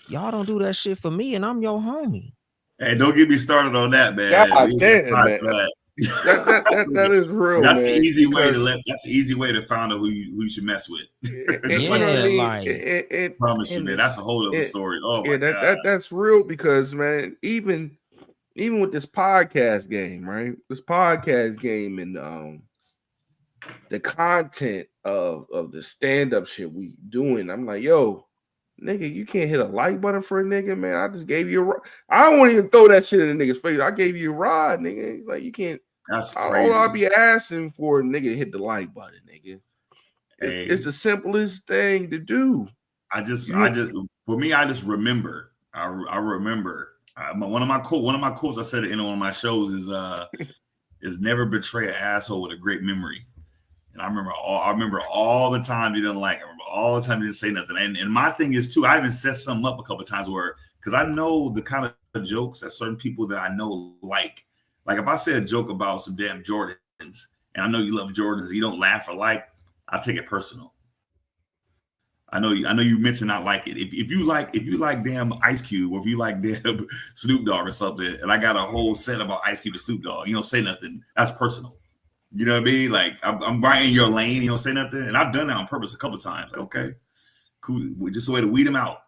Speaker 5: Y'all don't do that shit for me, and I'm your homie.
Speaker 4: Hey, don't get me started on that, man.
Speaker 3: God
Speaker 4: We
Speaker 3: damn,
Speaker 4: ain't
Speaker 3: man.
Speaker 4: for that.
Speaker 3: That is real,
Speaker 4: That's
Speaker 3: man.
Speaker 4: the easy way to
Speaker 3: because
Speaker 4: that's the easy way to find out who you should mess with.
Speaker 3: you know what I mean?
Speaker 4: Promise you, man. That's a whole other story. Oh my god.
Speaker 3: That's real because, man, even with this podcast game, right? This podcast game and the content of the stand-up shit we doing, I'm like, yo, nigga, you can't hit a like button for a nigga, man. I just gave you a rod. I don't want to even throw that shit in the nigga's face. I gave you a rod, nigga. Like, you can't.
Speaker 4: That's crazy.
Speaker 3: I'll be asking for a nigga to hit the like button, nigga.
Speaker 4: Hey,
Speaker 3: it's the simplest thing to do.
Speaker 4: I just remember. I remember one of my quotes I said in one of my shows is never betray an asshole with a great memory. And I remember all the time he didn't like. I remember all the time he didn't say nothing. And my thing is too, I even set something up a couple of times where, because I know the kind of jokes that certain people that I know like if I say a joke about some damn Jordans and I know you love Jordans, you don't laugh or like, I take it personal. I know you meant to not like it. If you like damn Ice Cube, or if you like damn Snoop Dogg or something, and I got a whole set about Ice Cube and Snoop Dogg, you don't say nothing. That's personal. You know what I mean? Like I'm right in your lane. You don't say nothing, and I've done that on purpose a couple of times. Like, okay, cool. Just a way to weed them out.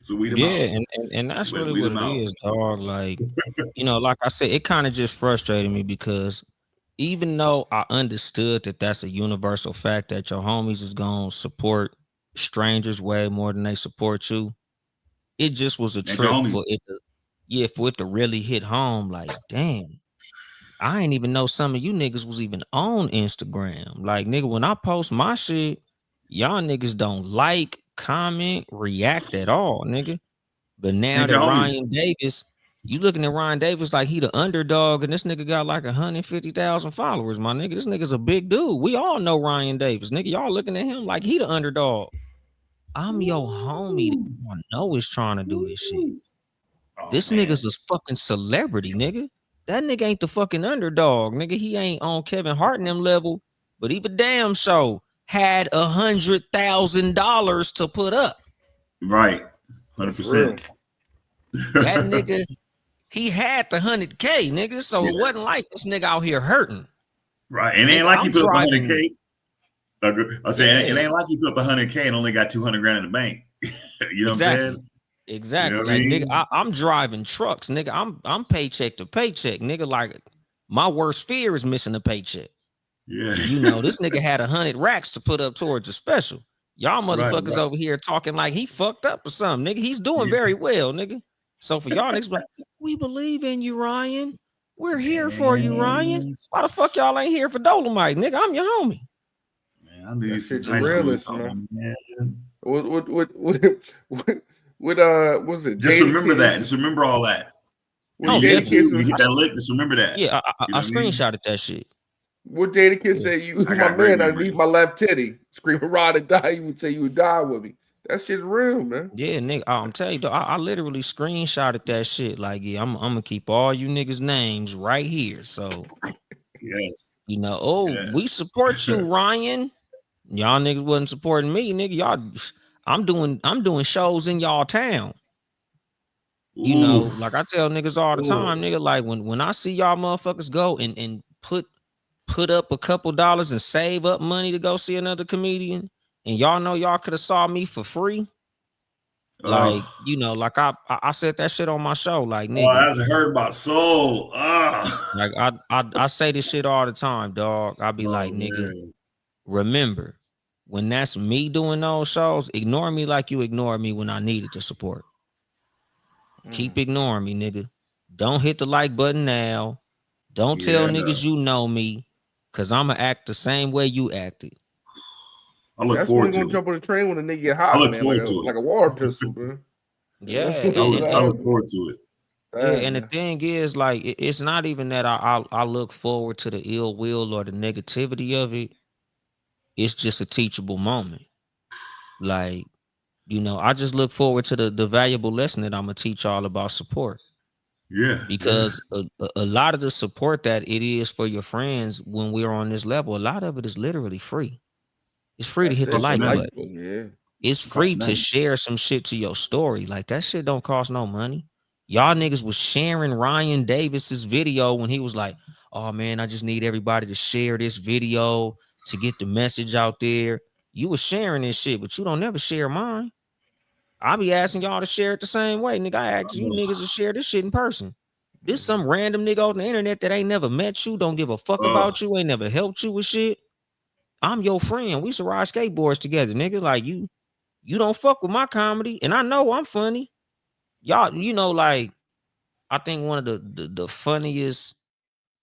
Speaker 4: So weed them out.
Speaker 5: And that's really what it is, dog. Like, like I said, it kind of just frustrated me because even though I understood that that's a universal fact that your homies is gonna support strangers way more than they support you, it just was a trip for it to really hit home. Like, damn, I ain't even know some of you niggas was even on Instagram. Like, nigga, when I post my shit, y'all niggas don't like, comment, react at all, nigga. But now that Ryan Davis, you looking at Ryan Davis like he the underdog, and this nigga got like 150,000 followers, my nigga. This nigga's a big dude. We all know Ryan Davis, nigga. Y'all looking at him like he the underdog. I'm your homie that I know is trying to do this shit. This nigga's a fucking celebrity, nigga. That nigga ain't the fucking underdog, nigga. He ain't on Kevin Hart and them level, but he the damn show had $100,000 to put up.
Speaker 4: Right, 100%.
Speaker 5: That nigga, he had the 100K, nigga. So it wasn't like this nigga out here hurting.
Speaker 4: Right, and it ain't like he put up 100K. I saying it ain't like he put up 100K and only got 200 grand in the bank. You know what I'm saying?
Speaker 5: Exactly.
Speaker 4: You know
Speaker 5: like, nigga, I'm driving trucks, nigga. I'm paycheck to paycheck, nigga. Like, my worst fear is missing a paycheck.
Speaker 4: Yeah.
Speaker 5: This nigga had 100 racks to put up towards a special. Y'all motherfuckers over here talking like he fucked up or something, nigga. He's doing very well, nigga. So for y'all niggas, like, we believe in you, Ryan. We're here for you, Ryan. Why the fuck y'all ain't here for Dolemite, nigga? I'm your homie.
Speaker 4: Man, I knew
Speaker 3: it's
Speaker 4: high
Speaker 3: realist,
Speaker 4: man.
Speaker 3: What was it?
Speaker 4: Just remember that. Just remember all that.
Speaker 5: No,
Speaker 4: you hit that lick, just remember that.
Speaker 5: Yeah, I screenshotted that shit.
Speaker 3: What Jadakiss said, you my man underneath my left titty, screaming ride or die, you would say you would die with me. That shit's real, man.
Speaker 5: Yeah, nigga. I'm telling you, I literally screenshotted that shit. Like, yeah, I'm gonna keep all you niggas' names right here. So
Speaker 4: yes.
Speaker 5: we support you, Ryan. Y'all niggas wasn't supporting me, nigga. Y'all, I'm doing shows in y'all town. You know,
Speaker 4: Oof.
Speaker 5: like I tell niggas all the time, nigga, like when I see y'all motherfuckers go and put up a couple dollars and save up money to go see another comedian, and y'all know y'all could have saw me for free. Like, you know, like I said that shit on my show, like, nigga.
Speaker 4: That's hurt my soul.
Speaker 5: Like I say this shit all the time, dog. I be like, nigga,
Speaker 4: man.
Speaker 5: remember, when that's me doing those shows, ignore me like you ignored me when I needed to support. Keep ignoring me, nigga. Don't hit the like button now. Don't tell niggas you know me, cause I'ma act the same way you acted.
Speaker 4: I look
Speaker 3: That's when
Speaker 4: forward
Speaker 3: you're
Speaker 4: to
Speaker 3: gonna
Speaker 4: it.
Speaker 3: jump on the train when the nigga get
Speaker 4: I
Speaker 3: hot,
Speaker 4: look
Speaker 3: man,
Speaker 4: forward to it.
Speaker 3: like a water pistol, man.
Speaker 5: Yeah,
Speaker 4: I look forward to it.
Speaker 5: Yeah, and the thing is, like, it's not even that I look forward to the ill will or the negativity of it. It's just a teachable moment. Like, you know, I just look forward to the valuable lesson that I'm gonna teach all about support.
Speaker 4: Yeah.
Speaker 5: Because a lot of the support that it is for your friends when we're on this level, a lot of it is literally free. It's free to hit the like button.
Speaker 3: Yeah.
Speaker 5: It's free to share some shit to your story. Like, that shit don't cost no money. Y'all niggas was sharing Ryan Davis's video when he was like, oh man, I just need everybody to share this video to get the message out there. You was sharing this shit, but you don't never share mine. I be asking y'all to share it the same way. Nigga, I ask you niggas to share this shit in person. This some random nigga on the internet that ain't never met you, don't give a fuck about you, ain't never helped you with shit. I'm your friend. We used to ride skateboards together, nigga. Like, you don't fuck with my comedy, and I know I'm funny. Y'all, you know, like, I think one of the funniest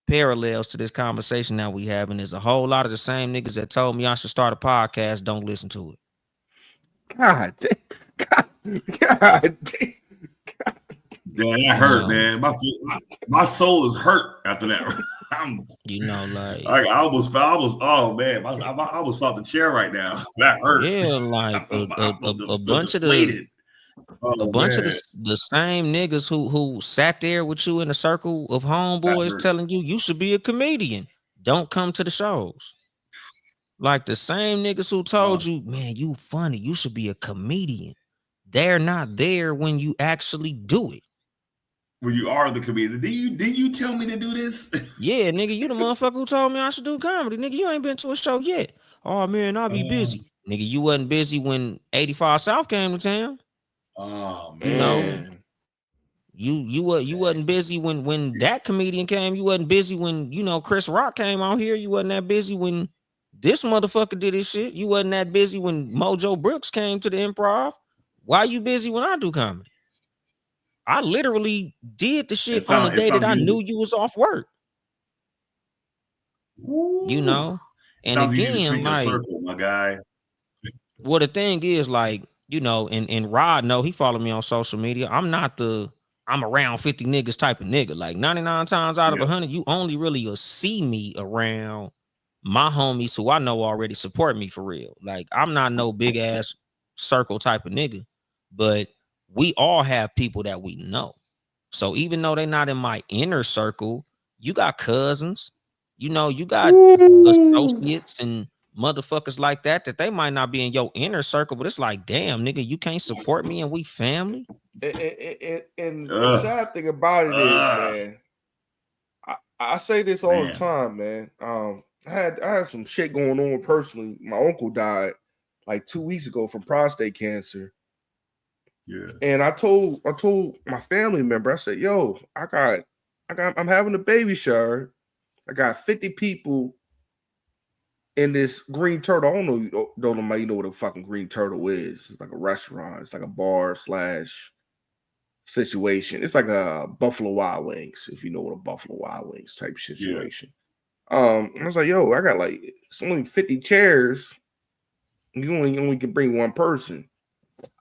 Speaker 5: parallels to this conversation that we having is a whole lot of the same niggas that told me I should start a podcast don't listen to it.
Speaker 3: God
Speaker 4: Damn, that hurt, man. My soul is hurt after that.
Speaker 5: You know, like,
Speaker 4: I almost oh man, I almost felt the chair right now. That hurt.
Speaker 5: Yeah, like a bunch of
Speaker 4: deflated.
Speaker 5: the same niggas who sat there with you in a circle of homeboys telling you should be a comedian. Don't come to the shows. Like, the same niggas who told you, man, you funny, you should be a comedian. They're not there when you actually do it.
Speaker 4: When you are the comedian, did you tell me to do this?
Speaker 5: Yeah, nigga, you the motherfucker who told me I should do comedy. Nigga, you ain't been to a show yet. Oh man, I'll be busy. Nigga, you wasn't busy when 85 South came to town.
Speaker 4: Oh man.
Speaker 5: You know, you wasn't busy when that comedian came. You wasn't busy when, you know, Chris Rock came out here. You wasn't that busy when this motherfucker did his shit. You wasn't that busy when Mojo Brooks came to the Improv. Why you busy when I do comedy? I literally did the shit on the day that I knew you was off work. You know, and again, like,
Speaker 4: circle, my guy.
Speaker 5: Well, the thing is, like, you know, and Rod know, he followed me on social media. I'm around 50 niggas type of nigga. Like, 99 times out of 100, you only really will see me around my homies who I know already support me for real. Like, I'm not no big ass circle type of nigga, but we all have people that we know. So even though they're not in my inner circle, you got cousins, you know, you got associates and motherfuckers like that they might not be in your inner circle, but it's like, damn, nigga, you can't support me and we family.
Speaker 3: And the sad thing about it is, man, I say this all the time, man. I had some shit going on personally. My uncle died like 2 weeks ago from prostate cancer.
Speaker 4: Yeah.
Speaker 3: And I told my family member, I said, yo, I'm having a baby shower. I got 50 people in this Green Turtle. I don't know, Dolemite, you know what a fucking Green Turtle is. It's like a restaurant. It's like a bar / situation. It's like a Buffalo Wild Wings, if you know what a Buffalo Wild Wings type situation. Yeah. I was like, yo, I got like, it's only 50 chairs. You only can bring one person.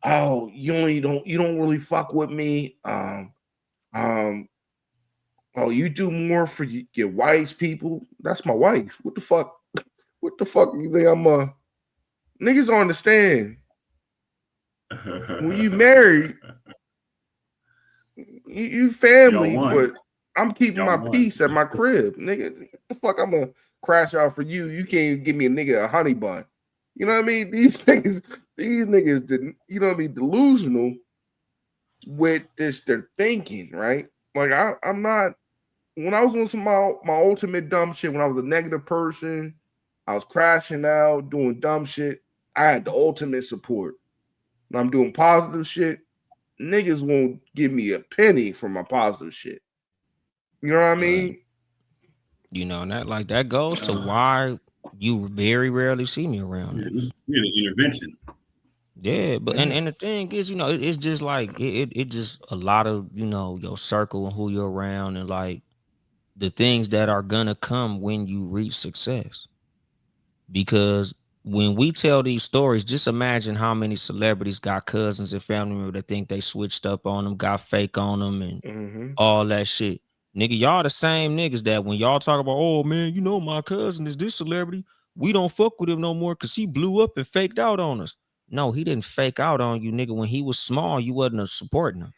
Speaker 3: Oh, you don't really fuck with me. Oh, you do more for your wife's people. That's my wife. What the fuck? What the fuck you think I'm a? Niggas don't understand. When you married, you family, but I'm keeping my peace at my crib. Nigga, what the fuck I'm gonna crash out for you? You can't give me a nigga a honey bun. You know what I mean? These niggas, you know what I mean, delusional with this their thinking, right? Like I'm not. When I was doing some my ultimate dumb shit, when I was a negative person, I was crashing out, doing dumb shit. I had the ultimate support. When I'm doing positive shit, niggas won't give me a penny for my positive shit. You know what I mean?
Speaker 5: You know, and that goes to why you very rarely see me around niggas.
Speaker 4: Yeah, the intervention.
Speaker 5: Yeah, but and the thing is, you know, it's just like it just a lot of, you know, your circle and who you're around and like the things that are gonna come when you reach success. Because when we tell these stories, just imagine how many celebrities got cousins and family members that think they switched up on them, got fake on them, and all that shit. Nigga, y'all the same niggas that when y'all talk about, oh man, you know my cousin is this celebrity, we don't fuck with him no more because he blew up and faked out on us. No, he didn't fake out on you, nigga. When he was small, you wasn't supporting him.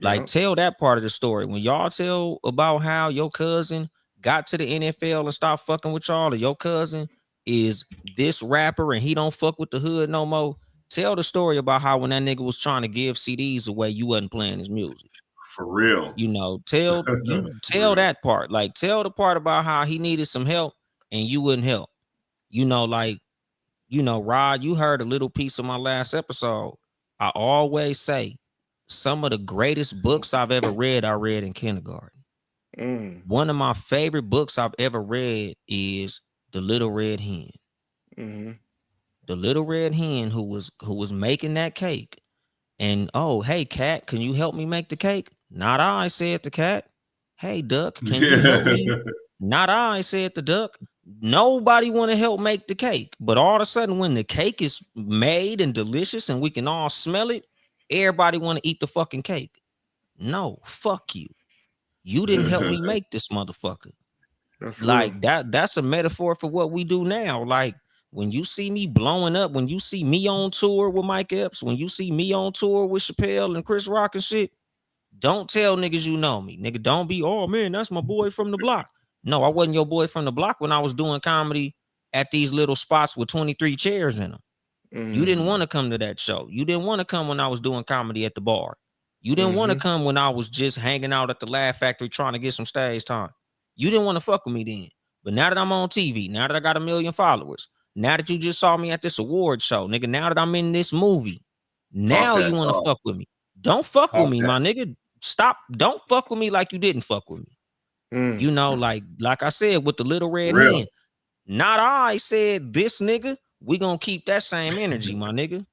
Speaker 5: Like, tell that part of the story. When y'all tell about how your cousin got to the NFL and stopped fucking with y'all, or your cousin is this rapper and he don't fuck with the hood no more. Tell the story about how when that nigga was trying to give CDs away, you wasn't playing his music.
Speaker 4: For real.
Speaker 5: You know, tell that part. Like, tell the part about how he needed some help and you wouldn't help. You know, like, you know, Rod, you heard a little piece of my last episode. I always say some of the greatest books I've ever read, I read in kindergarten. One of my favorite books I've ever read is The Little Red Hen. The Little Red Hen who was making that cake. And, oh, hey, cat, can you help me make the cake? Not I, said the cat. Hey, duck, can you help me? Not I, said the duck. Nobody want to help make the cake. But all of a sudden, when the cake is made and delicious and we can all smell it, everybody want to eat the fucking cake. No, fuck you. You didn't help me make this motherfucker.
Speaker 3: That's
Speaker 5: like
Speaker 3: real.
Speaker 5: that's a metaphor for what we do now. Like, when you see me blowing up, when you see me on tour with Mike Epps, when you see me on tour with Chappelle and Chris Rock and shit, don't tell niggas you know me. Nigga, don't be, oh man, that's my boy from the block. No, I wasn't your boy from the block when I was doing comedy at these little spots with 23 chairs in them. You didn't want to come to that show. You didn't want to come when I was doing comedy at the bar. You didn't want to come when I was just hanging out at the Laugh Factory trying to get some stage time. You didn't want to fuck with me then. But now that I'm on TV, now that I got 1 million followers, now that you just saw me at this award show, nigga, now that I'm in this movie, now you want to fuck with me. Don't fuck with me, my nigga. Stop. Don't fuck with me like you didn't fuck with me. You know, like I said, with the Little Red Hen. Not I, said this nigga. We gonna keep that same energy, my nigga.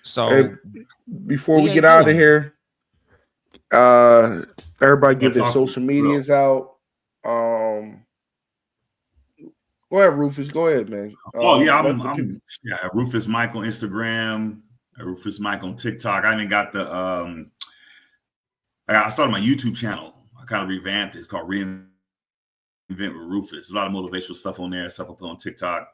Speaker 5: So
Speaker 3: hey, before we get out of here, everybody give their social medias out. Go ahead, Rufus. Go ahead, man.
Speaker 4: I'm Rufus Mic on Instagram, Rufus Mic on TikTok. I even got the I started my YouTube channel. I kind of revamped it. It's called Reinvent with Rufus. There's a lot of motivational stuff on there, stuff I put on TikTok.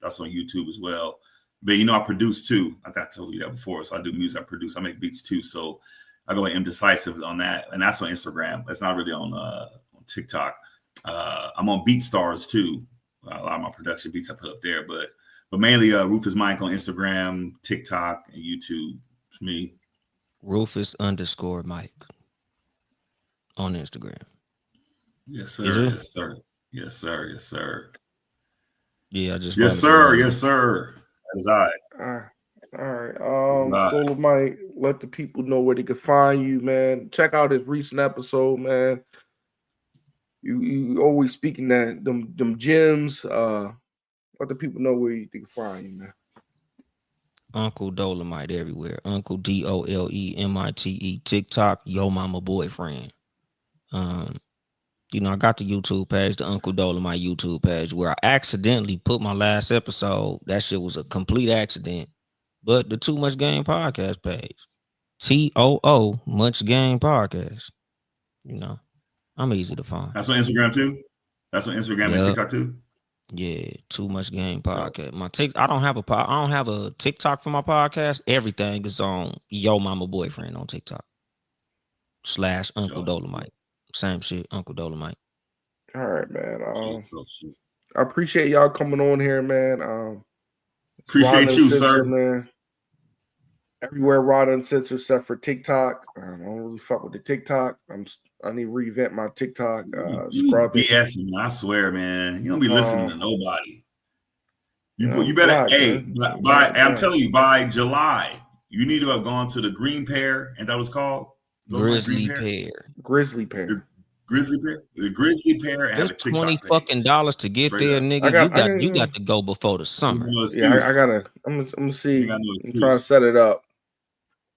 Speaker 4: That's on YouTube as well. But, you know, I produce too. I thought I told you that before. So I do music, I produce, I make beats too. So I go Indecisive on that. And that's on Instagram. That's not really on TikTok. I'm on BeatStars too. A lot of my production beats I put up there. But mainly Rufus Mic on Instagram, TikTok, and YouTube. It's me.
Speaker 5: Rufus_Mic on Instagram.
Speaker 4: Yes, sir. Yes, sir. Yes, sir. Yes, sir.
Speaker 5: Yeah, I just
Speaker 4: yes, sir. Yes, sir. That is I.
Speaker 3: All right. Dolemite, let the people know where they can find you, man. Check out his recent episode, man. You always speaking that them gems. Let the people know where they can find you, man.
Speaker 5: Uncle Dolemite everywhere. Uncle DOLEMITE. TikTok, Yo Mama Boyfriend. You know, I got the YouTube page, the Uncle Dolemite YouTube page, where I accidentally put my last episode. That shit was a complete accident. But the Too Much Game podcast page, TOO Much Game Podcast. You know, I'm easy to find.
Speaker 4: That's on Instagram too. That's on Instagram and TikTok too.
Speaker 5: Yeah, Too Much Game Podcast. My I don't have a TikTok for my podcast. Everything is on Yo Mama Boyfriend on TikTok / Uncle Dolemite. Same shit, Uncle Dolemite.
Speaker 3: All right, man. I appreciate y'all coming on here, man.
Speaker 4: Appreciate you, sir.
Speaker 3: Man. Everywhere Rod Uncensored except for TikTok. I don't really fuck with the TikTok. I need to revamp my TikTok. Scrub it.
Speaker 4: BSing, I swear, man. You don't be listening to nobody. You better,
Speaker 3: black,
Speaker 4: I'm telling you, by July, you need to have gone to the Green Pear, and that was called
Speaker 5: Grizzly Pear.
Speaker 3: Grizzly Pear.
Speaker 4: The Grizzly Pear.
Speaker 5: There's $20 to get there, nigga. You got to go before the summer.
Speaker 3: Yeah, I'm gonna see. I'm trying to set it up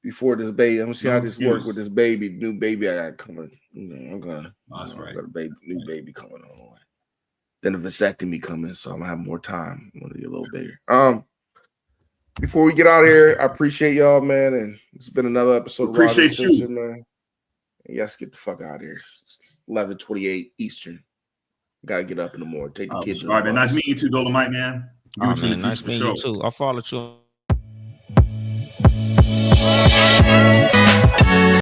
Speaker 3: before this baby. I'm gonna see how this works with this new baby I got coming. I'm gonna.
Speaker 4: That's right.
Speaker 3: Got a new baby coming on. Then a vasectomy coming, so I'm gonna have more time. I'm gonna be a little bigger. Before we get out of here, I appreciate y'all, man, and it's been another episode.
Speaker 4: Appreciate you,
Speaker 3: man. Yes, get the fuck out of here. It's 11:28 Eastern. Gotta get up in the morning. Take the kids.
Speaker 4: All right, man. Nice meeting you too, Dolemite, man.
Speaker 5: Nice meeting you too. I'll follow you.